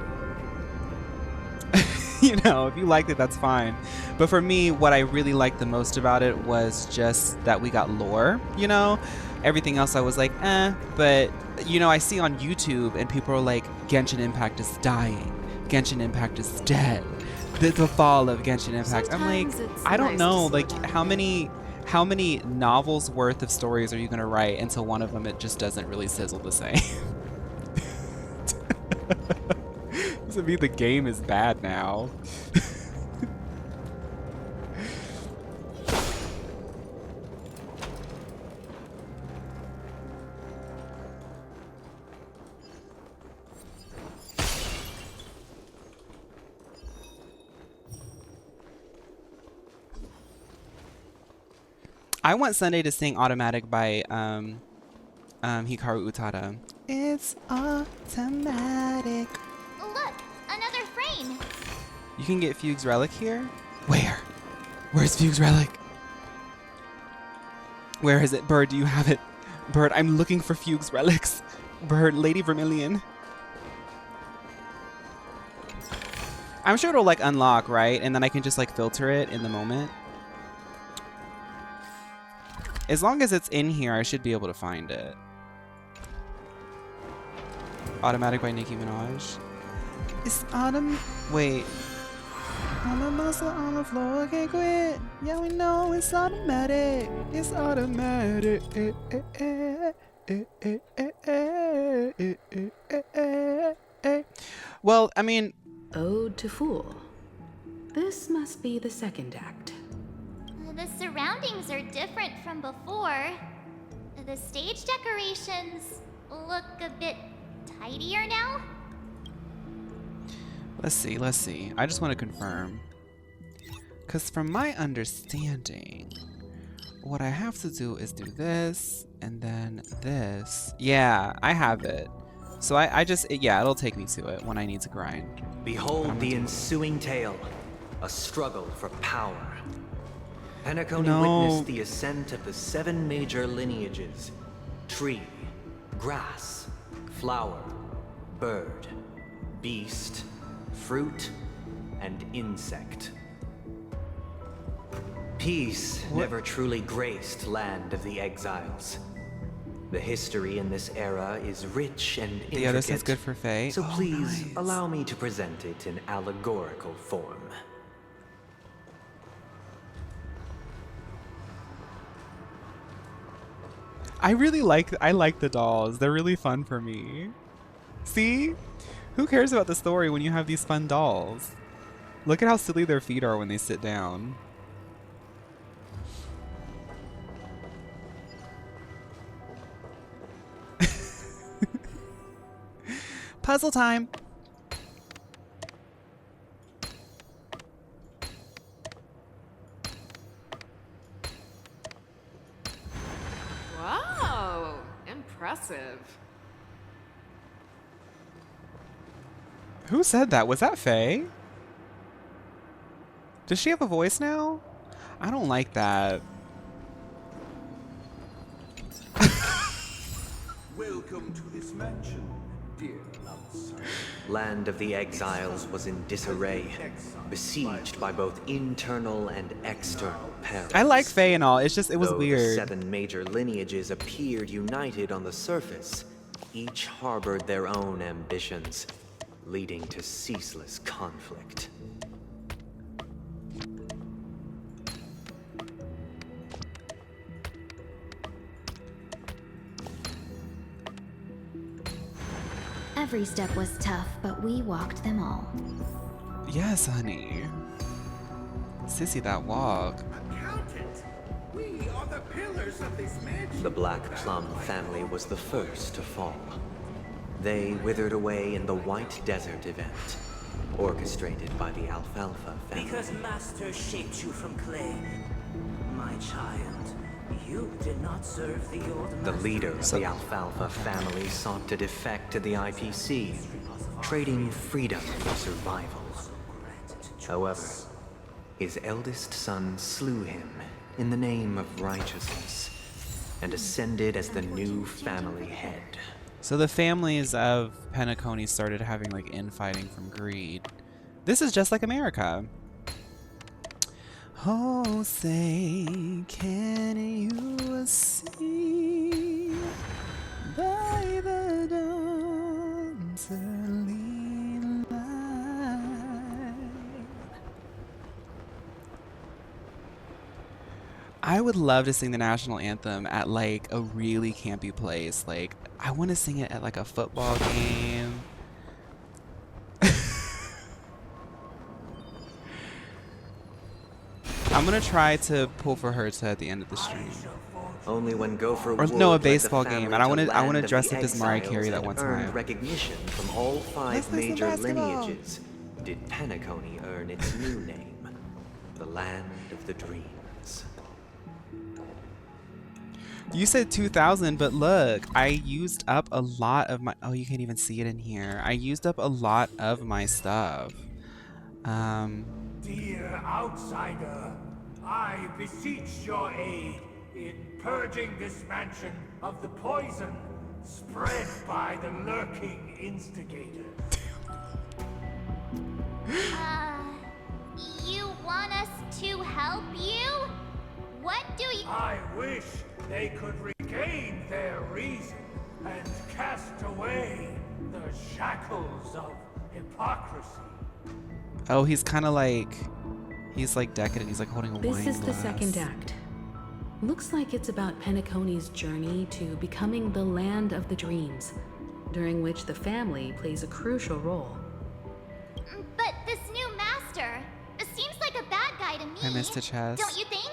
you know, if you liked it, that's fine. But for me, what I really liked the most about it was just that we got lore, you know? Everything else I was like, eh. But, you know, I see on YouTube and people are like, Genshin Impact is dying. Genshin Impact is dead. The fall of Genshin Impact. I'm like, I don't know, like, how many novels worth of stories are you going to write until one of them it just doesn't really sizzle the same? Doesn't mean the game is bad now. I want Sunday to sing Automatic by Hikaru Utada. It's automatic. Look, another frame. You can get Fugue's Relic here? Where? Where's Fugue's Relic? Where is it? Bird, do you have it? Bird, I'm looking for Fugue's Relics. Bird, Lady Vermilion. I'm sure it'll like unlock, right? And then I can just like filter it in the moment. As long as it's in here, I should be able to find it. Automatic by Nicki Minaj. It's wait. I'm a muscle on the floor, can't quit. Yeah, we know it's automatic. It's automatic. Well, I mean... Ode to Fool. This must be the second act. The surroundings are different from before. The stage decorations look a bit tidier now. Let's see. I just want to confirm. Because from my understanding, what I have to do is do this, and then this. Yeah, I have it. So I just, yeah, it'll take me to it when I need to grind. Behold the ensuing tale, a struggle for power. Penacony witnessed the ascent of the 7 major lineages: tree, grass, flower, bird, beast, fruit, and insect. Peace never truly graced Land of the Exiles. The history in this era is rich and intricate. Yeah, this is good for Faye. So please allow me to present it in allegorical form. I like the dolls. They're really fun for me. See? Who cares about the story when you have these fun dolls? Look at how silly their feet are when they sit down. Puzzle time. Wow, impressive. Who said that? Was that Faye? Does she have a voice now? I don't like that. Welcome to this mansion, dear lovely. Land of the Exiles was in disarray, besieged by both internal and external perils. I like Faye and all. It's just it was Though weird. The 7 major lineages appeared united on the surface, each harbored their own ambitions, leading to ceaseless conflict. Every step was tough, but we walked them all. Yes, honey. Sissy, that walk. Accountant, we are the pillars of this mansion. The Black Plum family was the first to fall. They withered away in the White Desert event, orchestrated by the Alfalfa family. Because Master shaped you from clay, my child. You did not serve the old The master. leader of the Alfalfa family sought to defect to the IPC, trading freedom for survival. However, his eldest son slew him in the name of righteousness and ascended as the new family head. So the families of Penacony started having like infighting from greed. This is just like America. Oh, say, can you see by the dawn's early light? I would love to sing the national anthem at like a really campy place. Like, I want to sing it at like a football game. I'm gonna try to pull for her to at the end of the stream. Only when Gopher Or Wood no, a led the baseball family game, and I to want to land of dress the up as Mariah Exiles Carey that and one earned time. recognition from all 5 Let's play some major basketball. lineages did Penacony earn its new name, the Land of the Dreams. You said 2000, but look, I used up a lot of my. Oh, you can't even see it in here. I used up a lot of my stuff. Dear outsider, I beseech your aid in purging this mansion of the poison spread by the lurking instigator. You want us to help you? What do you— I wish they could regain their reason and cast away the shackles of hypocrisy. Oh, he's kind of like, he's like decadent. He's like holding a wine This is the glass. second act. Looks like it's about Penacony's journey to becoming the land of the dreams, during which the family plays a crucial role. But this new master seems like a bad guy to me. I missed a chest. Don't you think?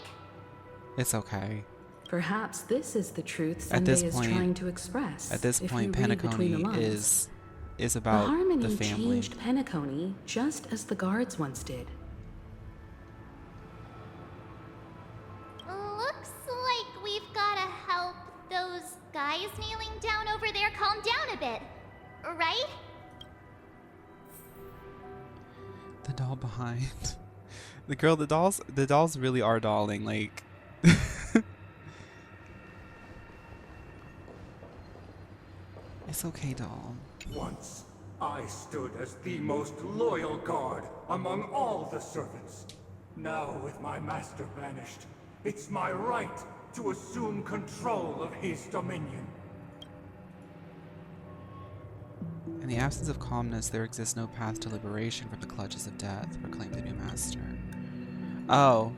It's okay. Perhaps this is the truth At Sunday this is point, trying to express. At this if point, you read between the Penacony lines. is The about Harmony the family. changed Penacony just as the guards once did. Looks like we've gotta help those guys kneeling down over there calm down a bit, right? The doll behind. The girl, the dolls really are dolling, like. It's okay, doll. Once, I stood as the most loyal guard among all the servants. Now, with my master banished, it's my right to assume control of his dominion. In the absence of calmness, there exists no path to liberation from the clutches of death, proclaimed the new master. Oh.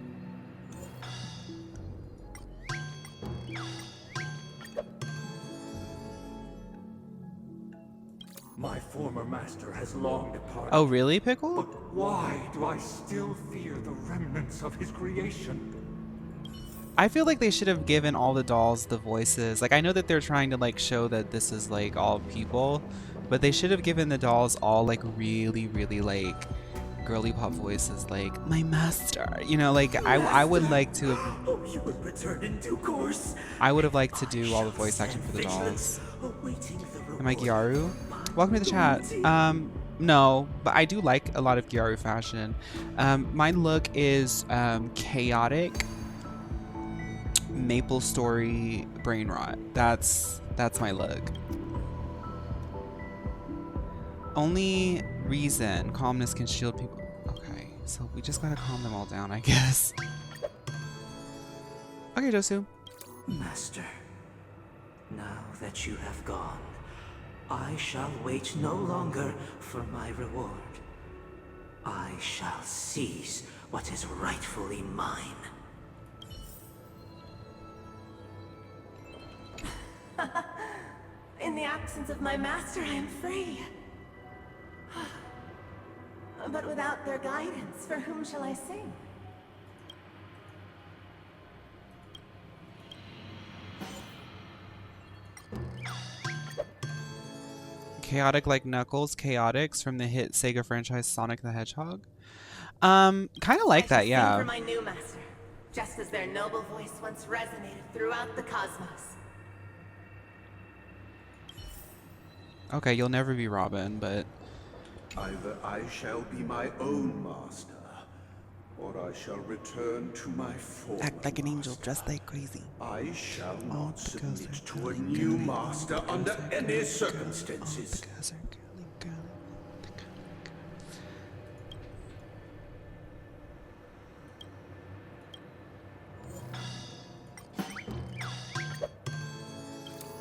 My former master has long departed. Oh, really, Pickle? But why do I still fear the remnants of his creation? I feel like they should have given all the dolls the voices. Like, I know that they're trying to, like, show that this is, like, all people, but they should have given the dolls all, like, really, really, like, girly pop voices, like, my master. You know, like, I would like to have... Oh, you will return in due course. I would have liked to do all the voice action for the dolls. Am I Gyaru? Welcome to the chat. No, but I do like a lot of Gyaru fashion. My look is chaotic Maple Story brain rot. That's my look. Only reason calmness can shield people. Okay, so we just gotta calm them all down, I guess. Okay, Josu. Master, now that you have gone, I shall wait no longer for my reward. I shall seize what is rightfully mine. In the absence of my master, I am free. But without their guidance, for whom shall I sing? Chaotic like Knuckles, Chaotix from the hit Sega franchise Sonic the Hedgehog. Kind of like that, Sing yeah. for my new master, just as their noble voice once resonated throughout the cosmos. Okay, you'll never be Robin, but Either I shall be my own master, or I shall return to my former act like an angel, dressed like crazy. I shall not submit to a new master under any circumstances.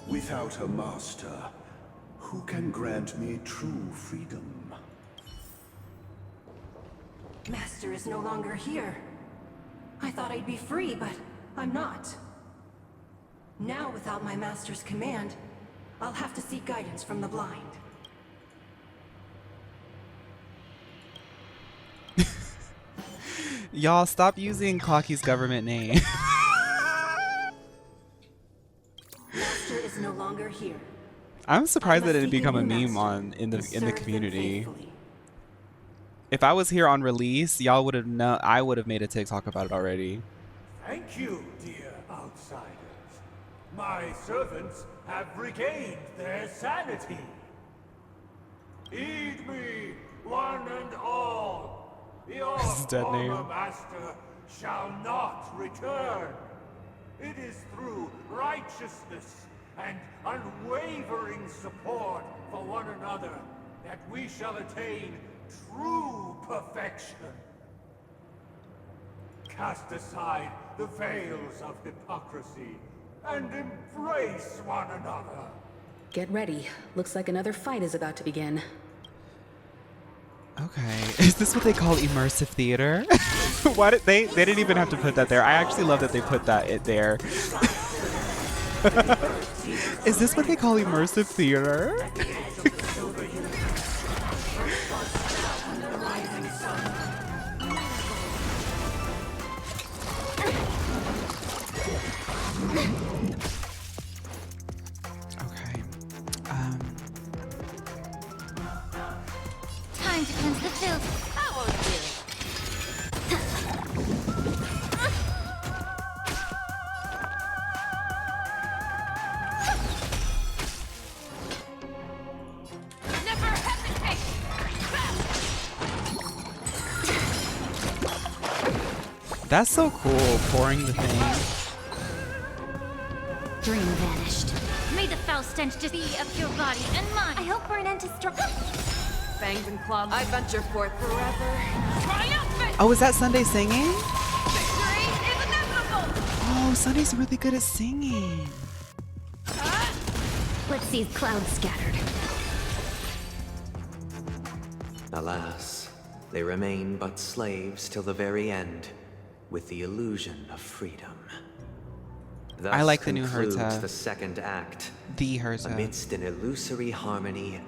Without a master, who can grant me true freedom? Master is no longer here. I thought I'd be free, but I'm not. Now, without my master's command, I'll have to seek guidance from the blind. Y'all stop using Clocky's government name. Master is no longer here. I'm surprised I that it must didn't seek a become a new meme master on in the and serve them community. faithfully. If I was here on release, y'all would have known. I would have made a TikTok about it already. Thank you, dear outsiders. My servants have regained their sanity. Heed me, one and all. Your His dead former name. master shall not return. It is through righteousness and unwavering support for one another that we shall attain true perfection. Cast aside the veils of hypocrisy and embrace one another. Get ready. Looks like another fight is about to begin. Okay, is this what they call immersive theater? Why did they didn't even have to put that there. I actually love that they put that there. Is this what they call immersive theater? Time to cleanse the filth. That won't do. Never hesitate. That's so cool, pouring the thing. Dream vanished. May the foul stench just be of your body and mine. I hope for an end to Fangs and clubs, I venture forth forever. Triumphant! Oh, is that Sunday singing? Victory is inevitable! Oh, Sunday's really good at singing. Let's see clouds scattered. Alas, they remain but slaves till the very end, with the illusion of freedom. Thus I like the new concludes Herta. the second act. The Herta. Amidst an illusory harmony,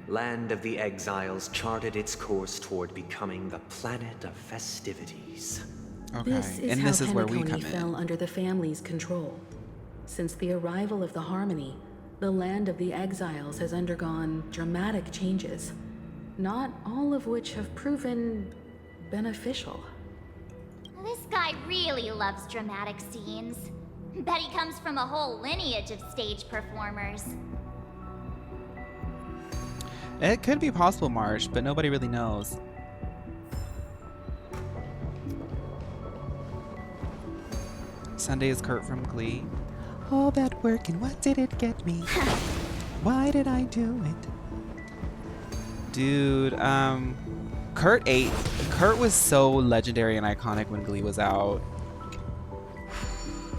Land of the Exiles charted its course toward becoming the planet of festivities. Okay, This is and how this is where we Penacony come fell in. under the family's control. Since the arrival of the Harmony, the Land of the Exiles has undergone dramatic changes, not all of which have proven beneficial. This guy really loves dramatic scenes. Bet he comes from a whole lineage of stage performers. It could be possible, Marsh, but nobody really knows. Sunday is Kurt from Glee. All that work and what did it get me? Why did I do it? Dude, Kurt was so legendary and iconic when Glee was out.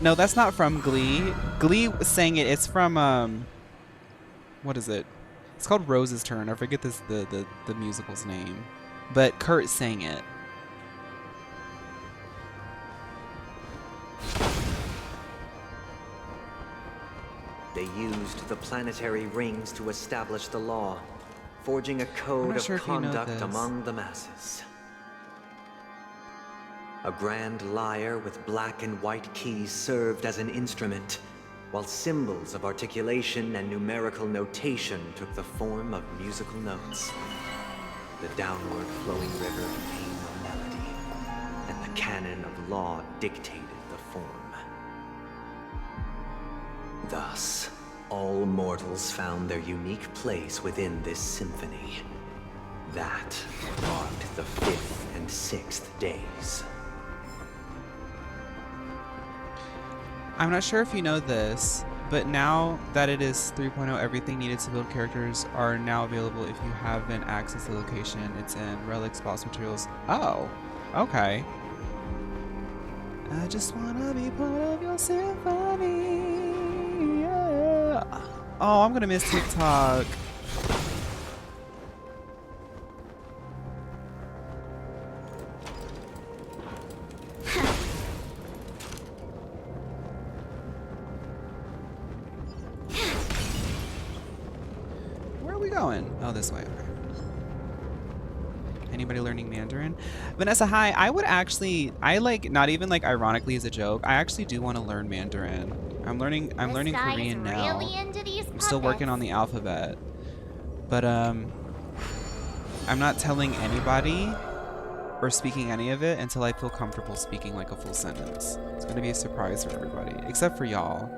No, that's not from Glee. Glee sang it. It's from what is it? It's called Rose's Turn. I forget the musical's name, but Kurt sang it. They used the planetary rings to establish the law, forging a code of conduct among the masses. A grand lyre with black and white keys served as an instrument, while symbols of articulation and numerical notation took the form of musical notes. The downward flowing river became a melody, and the canon of law dictated the form. Thus, all mortals found their unique place within this symphony. That marked the 5th and 6th days. I'm not sure if you know this, but now that it is 3.0, everything needed to build characters are now available if you haven't accessed the location. It's in Relics, Boss Materials. Oh, okay. I just wanna be part of your symphony. Yeah. Oh, I'm gonna miss TikTok. Going? Oh, this way. Okay. Anybody learning Mandarin? Vanessa, hi. I would actually, not even like ironically as a joke, I actually do want to learn Mandarin. I'm learning Korean now. I'm still working on the alphabet. But I'm not telling anybody or speaking any of it until I feel comfortable speaking like a full sentence. It's going to be a surprise for everybody, except for y'all.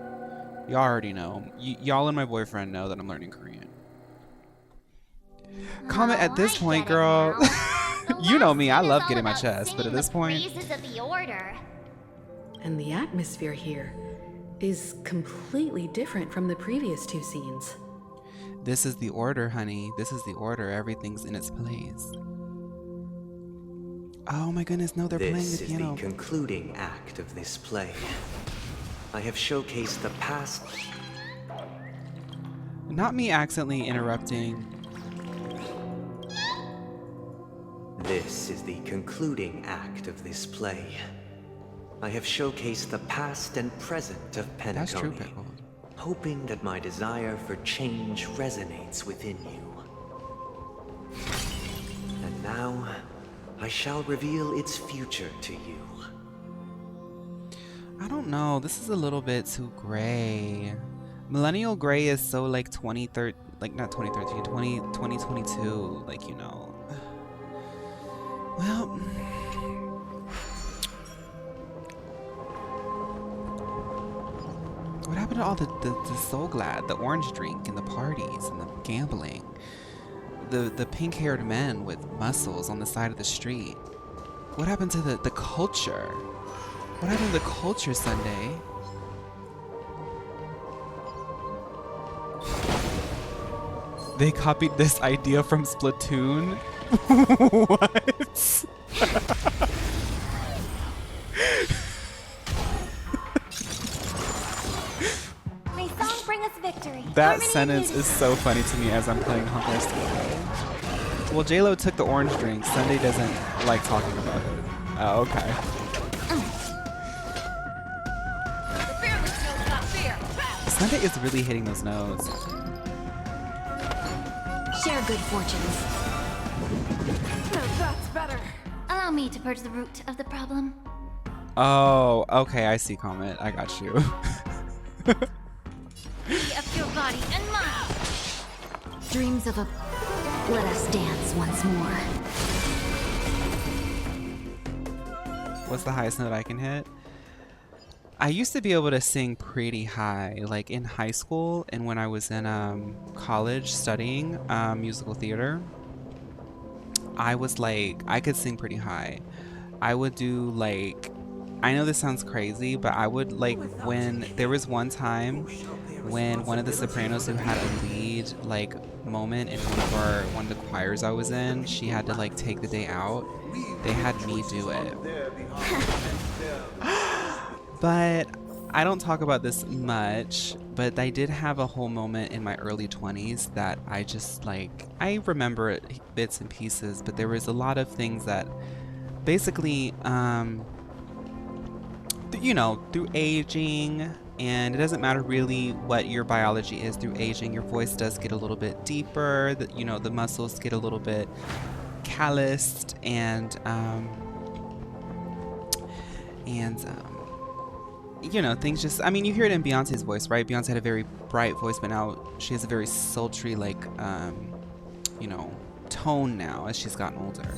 Y'all already know. Y'all and my boyfriend know that I'm learning Korean. Comment at this point, girl. You know me, I love getting my chest, but at this point. And the atmosphere here is completely different from the previous 2 scenes. This is the order, honey. This is the order. Everything's in its place. Oh my goodness, no, they're playing the piano. This is the concluding act of this play. I have showcased the past. Not me accidentally interrupting. This is the concluding act of this play. I have showcased the past and present of Penacony. That's true, Pickle. Hoping that my desire for change resonates within you. And now, I shall reveal its future to you. I don't know. This is a little bit too gray. Millennial gray is so like 2013, like not 2013, 2022, like, you know. Well, what happened to all the Soul Glad, the orange drink and the parties and the gambling? The pink-haired men with muscles on the side of the street. What happened to the culture? What happened to the culture Sunday? They copied this idea from Splatoon? What? May song bring us victory. That sentence is so funny to me as I'm playing Hunger Steel. Well, J-Lo took the orange drink. Sunday doesn't like talking about it. Oh, okay. Sunday is really hitting those notes. Share good fortunes. That's better. Allow me to purge the root of the problem. Oh, okay, I see, Comet. I got you. Free of your body and mind. Dreams of a... Let us dance once more. What's the highest note I can hit? I used to be able to sing pretty high, like in high school and when I was in college studying musical theater. I was like, I could sing pretty high. I would do like, I know this sounds crazy, but I would like when there was one time when one of the sopranos who had a lead need like moment in one of the choirs I was in. She had to like take the day out. They had me do it. But I don't talk about this much, but I did have a whole moment in my early 20s that I just like, I remember it bits and pieces, but there was a lot of things that basically, you know, through aging, and it doesn't matter really what your biology is, through aging, your voice does get a little bit deeper, you know, the muscles get a little bit calloused, and you know, things just, I mean, you hear it in Beyonce's voice, right? Beyonce had a very bright voice, but now she has a very sultry, like, you know, tone now as she's gotten older.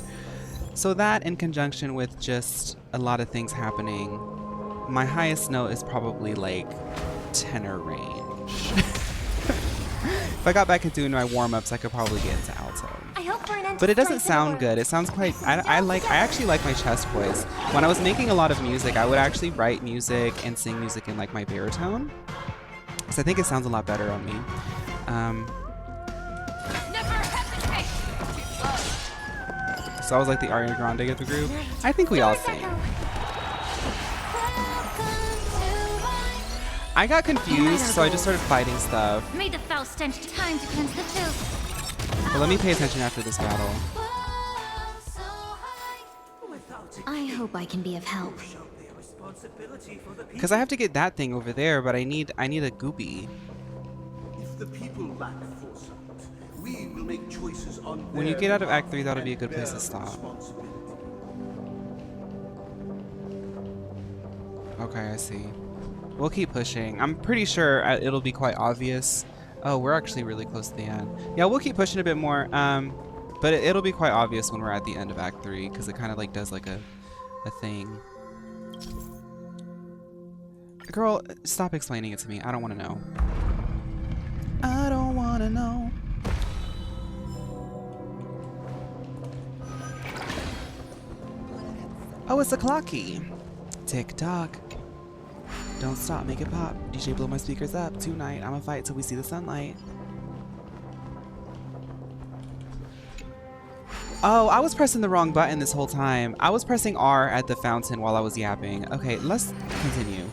So that in conjunction with just a lot of things happening, my highest note is probably like tenor range. If I got back into doing my warm-ups, I could probably get into alto. But it doesn't sound good. It sounds quite, I actually like my chest voice. When I was making a lot of music, I would actually write music and sing music in like my baritone. Because I think it sounds a lot better on me. So I was like the Ariana Grande of the group. I think we all sing. I got confused, so I just started fighting stuff. May the foul stench time to cleanse the filth. But let me pay attention after this battle. I hope I can be of help. Because I have to get that thing over there, but I need a goopy. If the people lack foresight, we will make choices on When you get out of Act 3, that'll be a good place to stop. Okay, I see. We'll keep pushing. I'm pretty sure it'll be quite obvious. Oh, we're actually really close to the end. Yeah, we'll keep pushing a bit more. But it'll be quite obvious when we're at the end of Act 3, because it kind of like does like a thing. Girl, stop explaining it to me. I don't want to know. I don't want to know. Oh, it's a clocky. Tick tock. Don't stop, make it pop. DJ blow my speakers up. Tonight, I'ma fight till we see the sunlight. Oh, I was pressing the wrong button this whole time. I was pressing R at the fountain while I was yapping. Okay, let's continue.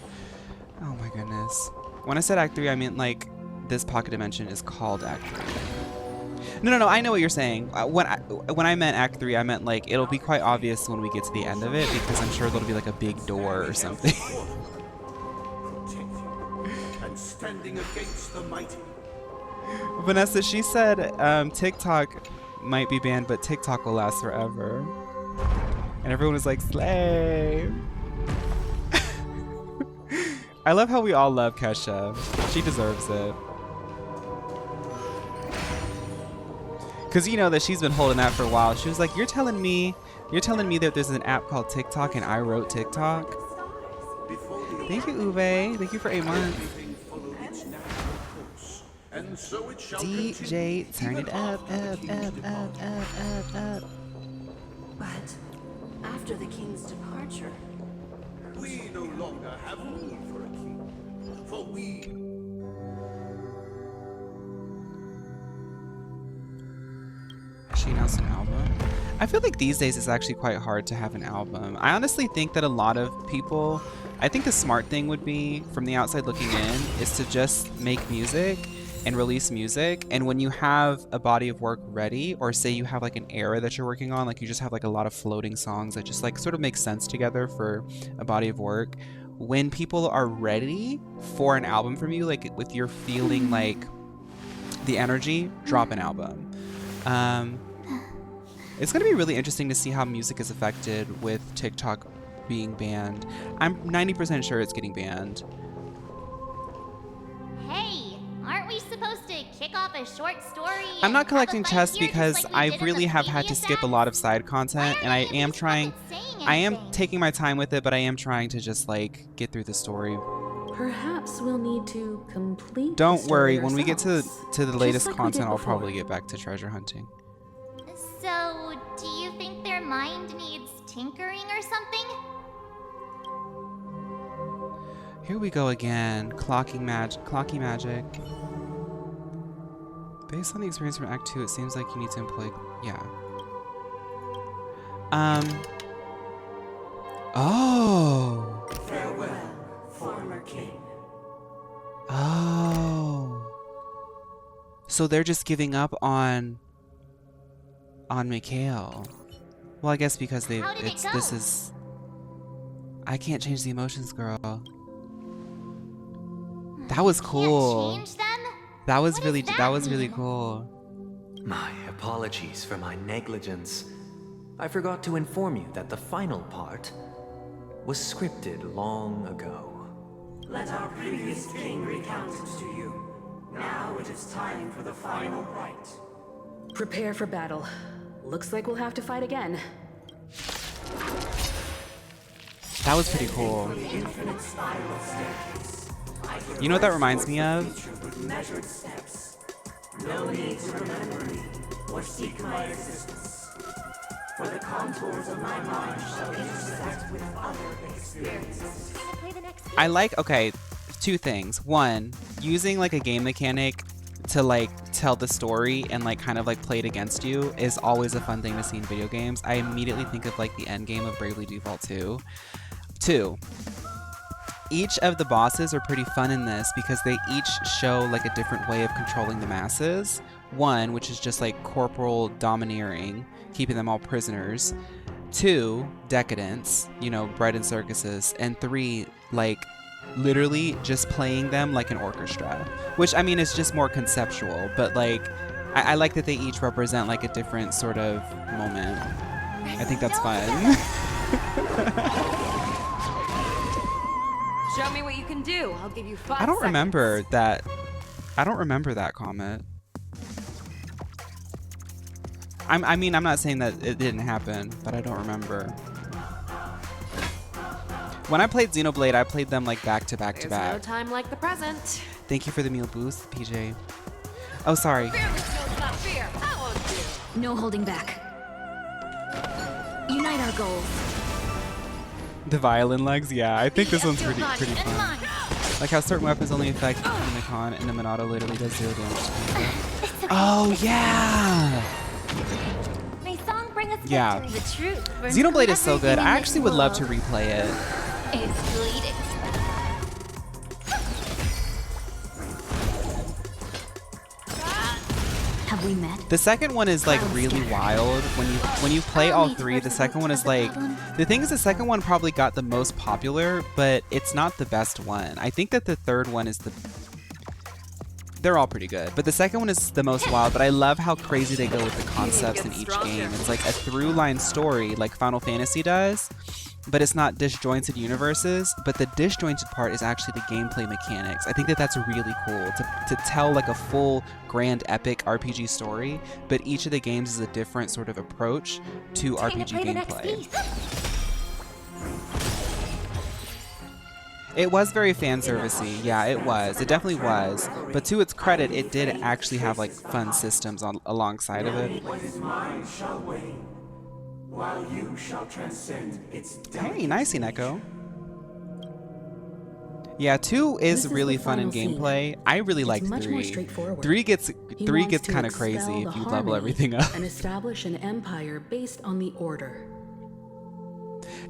Oh my goodness. When I said Act 3, I meant like this pocket dimension is called Act 3. No, I know what you're saying. When I meant Act 3, I meant like it'll be quite obvious when we get to the end of it, because I'm sure there'll be like a big door or something. And standing against the mighty. Vanessa, she said TikTok might be banned, but TikTok will last forever. And everyone was like, slay. I love how we all love Kesha. She deserves it. Because you know that she's been holding that for a while. She was like, you're telling me that there's an app called TikTok and I wrote TikTok? Thank you, Uwe. Thank you for 8 months. DJ, turn it up. But after the king's departure, We no longer have need for a king, for we... She announced an album. I feel like these days it's actually quite hard to have an album. I honestly think that a lot of people, I think the smart thing would be, from the outside looking in, is to just make music and release music. And when you have a body of work ready, or say you have like an era that you're working on, like you just have like a lot of floating songs that just like sort of make sense together for a body of work. When people are ready for an album from you, like with your feeling like the energy, drop an album. It's going to be really interesting to see how music is affected with TikTok being banned. I'm 90% sure it's getting banned. Hey, aren't we supposed to kick off a short story? I'm not collecting chests because I really have had to skip a lot of side content, and I am taking my time with it, but I am trying to just like get through the story. Perhaps we'll need to complete. Don't worry, when we get to the latest content, I'll probably get back to treasure hunting. So, do you think their mind needs tinkering or something? Here we go again. Clocky magic. Based on the experience from Act 2, it seems like you need to employ... Yeah. Oh! Farewell, former king. Oh. So they're just giving up on Mikhail. Well, I guess because this is... I can't change the emotions, girl. That was cool. Can't change them? That was What really does that that was really mean? cool. My apologies for my negligence. I forgot to inform you that the final part was scripted long ago. Let our previous king recount it to you. Now it is time for the final rite. Prepare for battle. Looks like we'll have to fight again. That was pretty cool. Infinite spiral staircase. You know what that reminds me of? With measured steps. No need to remember me or seek my existence. For the contours of my mind shall intersect with other experiences. I like, okay, two things. One, using like a game mechanic to like tell the story and like kind of like play it against you is always a fun thing to see in video games. I immediately think of like the end game of Bravely Default 2. Two, each of the bosses are pretty fun in this because they each show like a different way of controlling the masses. One, which is just like corporal domineering, keeping them all prisoners. Two, decadence, you know, bread and circuses. And three, like literally just playing them like an orchestra, which I mean is just more conceptual, but like I like that they each represent like a different sort of moment. I think that's fun. Show me what you can do. I'll give you 5 I don't seconds. remember that. I don't remember that comment. I mean, I'm not saying that it didn't happen, but I don't remember. When I played Xenoblade, I played them like back to back to There's no back. time like the present. Thank you for the meal boost, PJ. Oh, sorry. No holding back. Unite our goals. The violin legs, yeah. I think this one's pretty fun. Like how certain weapons only affect the con, and the Minato literally does 0 damage to people. Oh yeah. May song bring us Yeah. victory. The truth. burns Xenoblade from is so good. everything I in actually this would love to world. replay it. It's bleeding. Have we met? The second one is like really wild. When you play all three, the second one is like, the thing is the second one probably got the most popular, but it's not the best one. I think that the third one is they're all pretty good, but the second one is the most wild. But I love how crazy they go with the concepts in each game. It's like a through line story like Final Fantasy does, but it's not disjointed universes, but the disjointed part is actually the gameplay mechanics. I think that that's really cool to tell like a full grand epic RPG story, but each of the games is a different sort of approach to RPG gameplay. It was very fan servicey, yeah, it was. It definitely was. But to its credit, it did actually have like fun systems alongside of it. What is mine shall wane, while you shall transcend its Hey, nice, Neko. Yeah, 2 is really fun in gameplay. I really like 3. 3 gets kind of crazy if you level everything up. And establish an empire based on the order.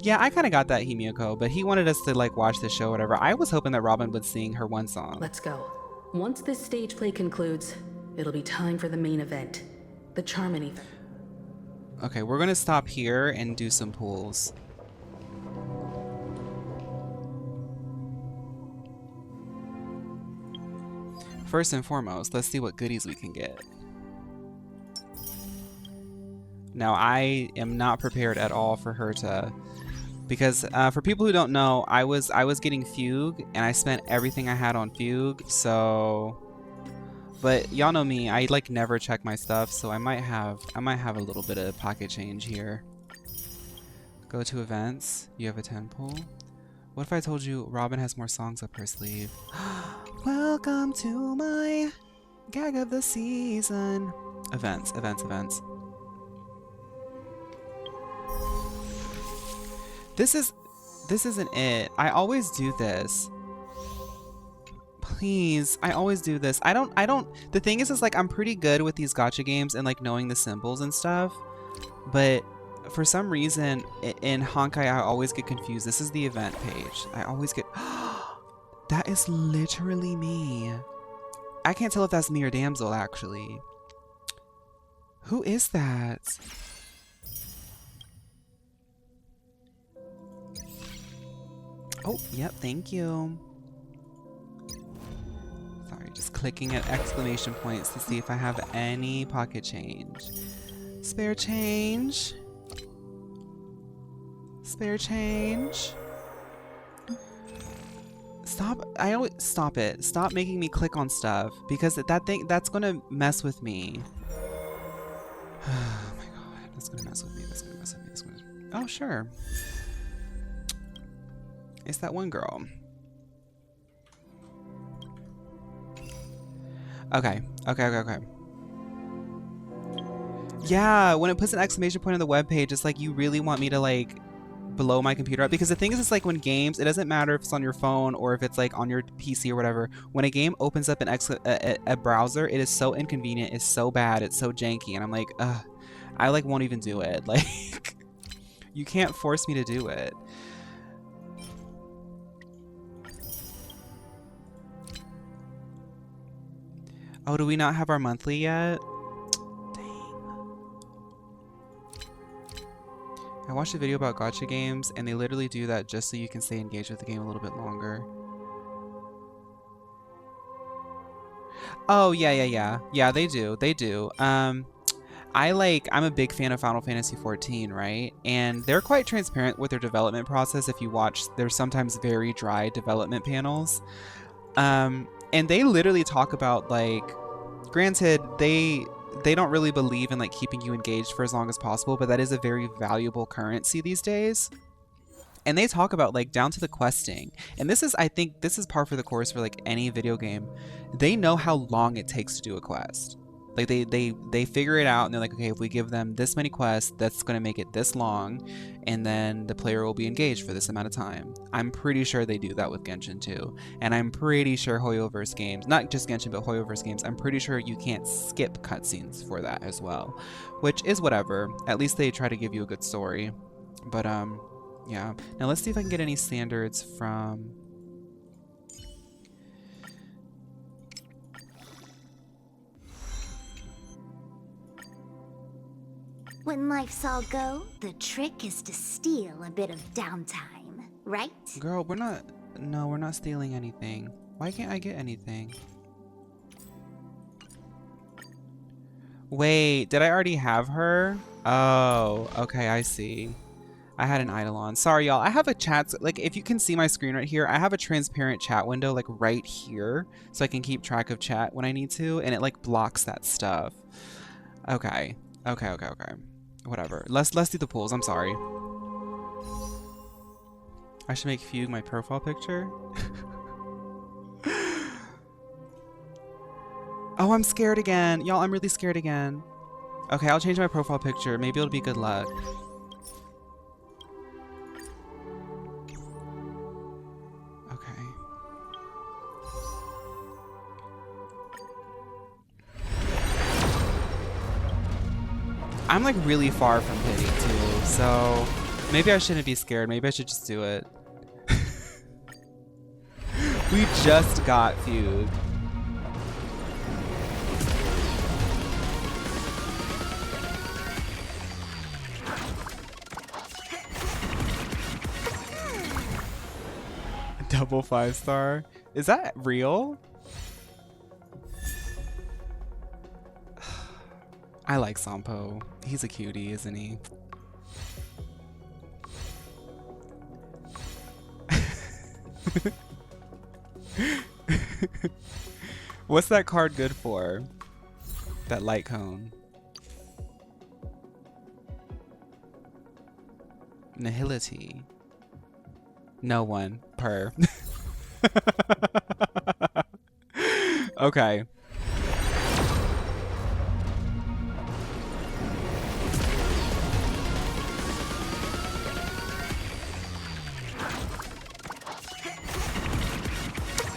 Yeah, I kind of got that, Himiko, but he wanted us to like watch the show or whatever. I was hoping that Robin would sing her one song. Let's go. Once this stage play concludes, it'll be time for the main event, the Charmony. Okay, we're gonna stop here and do some pulls. First and foremost, let's see what goodies we can get. Now, I am not prepared at all for her to, because for people who don't know, I was getting Fugue, and I spent everything I had on Fugue, so. But y'all know me, I like never check my stuff, so I might have a little bit of pocket change here. Go to events. You have a 10 pull. What if I told you Robin has more songs up her sleeve? Welcome to my gag of the season. Events. This isn't it. I always do this. Please, I always do this. I don't, the thing is like, I'm pretty good with these gacha games and like knowing the symbols and stuff, but for some reason in Honkai, I always get confused. This is the event page. I always get, that is literally me. I can't tell if that's me or Damsel, actually. Who is that? Oh, yep, thank you. Sorry, just clicking at exclamation points to see if I have any pocket change. Spare change. Spare change. Stop. I always stop it. Stop making me click on stuff because that's gonna mess with me. Oh my god, that's gonna mess with me. That's gonna mess with me. That's gonna... Oh sure. It's that one girl. Okay. Okay. Yeah, when it puts an exclamation point on the webpage, it's like you really want me to like blow my computer up, because the thing is, it's like when games, it doesn't matter if it's on your phone or if it's like on your PC or whatever, when a game opens up a browser, it is so inconvenient, it's so bad, it's so janky, and I'm like, ugh, I like won't even do it. Like, you can't force me to do it. Oh, do we not have our monthly yet? I watched a video about gacha games, and they literally do that just so you can stay engaged with the game a little bit longer. Oh, yeah. Yeah, they do. They do. I'm a big fan of Final Fantasy XIV, right? And they're quite transparent with their development process. If you watch, there's sometimes very dry development panels. And they literally talk about, like, granted, they don't really believe in like keeping you engaged for as long as possible, but that is a very valuable currency these days. And they talk about like down to the questing. And this is, I think this is par for the course for like any video game. They know how long it takes to do a quest. Like they figure it out, and they're like, okay, if we give them this many quests, that's going to make it this long, and then the player will be engaged for this amount of time. I'm pretty sure they do that with Genshin too. And I'm pretty sure Hoyoverse games, not just Genshin, but Hoyoverse games, I'm pretty sure you can't skip cutscenes for that as well, which is whatever. At least they try to give you a good story. But yeah. Now let's see if I can get any standards from... When life's all go, the trick is to steal a bit of downtime, right? Girl, we're not stealing anything. Why can't I get anything? Wait, did I already have her? Oh, okay, I see. I had an Eidolon. Sorry, y'all. I have a chat, like, if you can see my screen right here, I have a transparent chat window, like, right here, so I can keep track of chat when I need to, and it, like, blocks that stuff. Okay. Whatever. Let's do the pools. I'm sorry. I should make Fugue my profile picture. Oh, I'm scared again. Y'all, I'm really scared again. Okay, I'll change my profile picture. Maybe it'll be good luck. Okay. I'm like really far from pity too, so maybe I shouldn't be scared. Maybe I should just do it. We just got Fugue. Double 5-star? Is that real? I like Sampo. He's a cutie, isn't he? What's that card good for? That light cone. Nihility. No one. Per. Okay.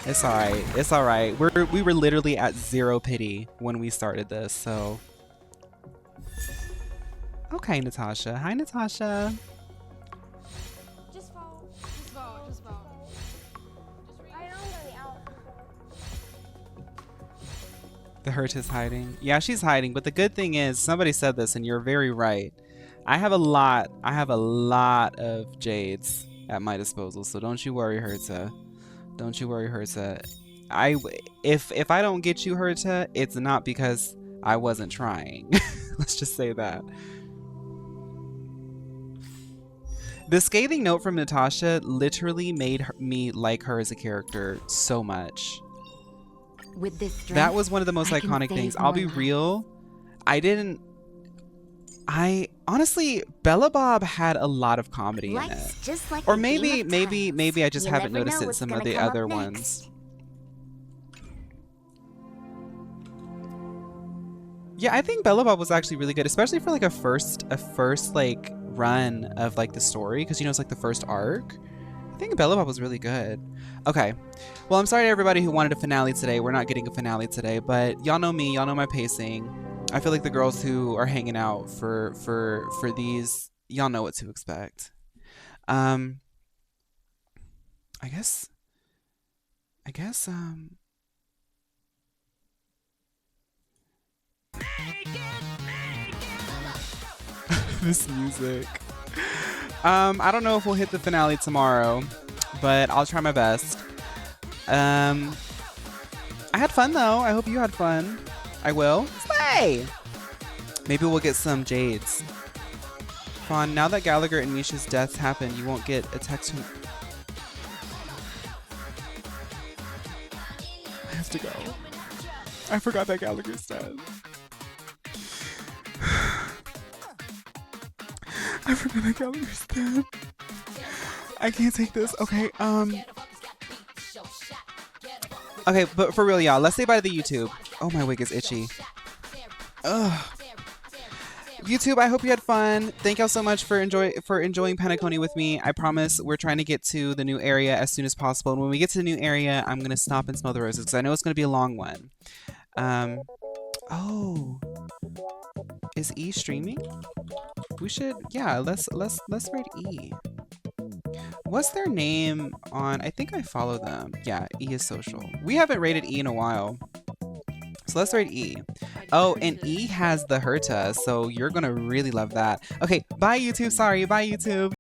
It's all right. It's all right. We were literally at 0 pity when we started this, so. Okay, Natasha. Hi, Natasha. Just vote. Just vote. Just vote. I don't know the The hurt is hiding. Yeah, she's hiding. But the good thing is, somebody said this, and you're very right. I have a lot of jades at my disposal, so don't you worry, Herta. Don't you worry, Herta. If I don't get you, Herta, it's not because I wasn't trying. Let's just say that. The scathing note from Natasha literally made me like her as a character so much. With this strength, That was one of the most I can iconic save things. more I'll be lives. real. I honestly, Bella Bob had a lot of comedy in it. Life's just like Or a game maybe of maybe I just You haven't never noticed know it in what's some gonna of the come up other next. ones. Yeah, I think Bella Bob was actually really good, especially for like a first like run of like the story, because you know it's like the first arc. I think Bella Bob was really good. Okay, well, I'm sorry to everybody who wanted a finale today. We're not getting a finale today, but y'all know me, y'all know my pacing. I feel like the girls who are hanging out for these, y'all know what to expect. I guess this music. I don't know if we'll hit the finale tomorrow, but I'll try my best. I had fun though. I hope you had fun. I will. Slay! Maybe we'll get some jades. Fawn, now that Gallagher and Misha's deaths happened, you won't get a text from... I have to go. I forgot that Gallagher's dead. I forgot that Gallagher's dead. I can't take this. Okay, okay, but for real, y'all, let's say bye to the YouTube. Oh, my wig is itchy. Ugh. YouTube, I hope you had fun. Thank y'all so much for enjoying Penacony with me. I promise we're trying to get to the new area as soon as possible. And when we get to the new area, I'm gonna stop and smell the roses because I know it's gonna be a long one. Oh, is E streaming? We should, yeah. Let's rate E. What's their name on? I think I follow them. Yeah, E is social. We haven't rated E in a while. So let's rate E. Oh, and E has the Herta, so you're gonna really love that. Okay, bye YouTube. Sorry, bye YouTube.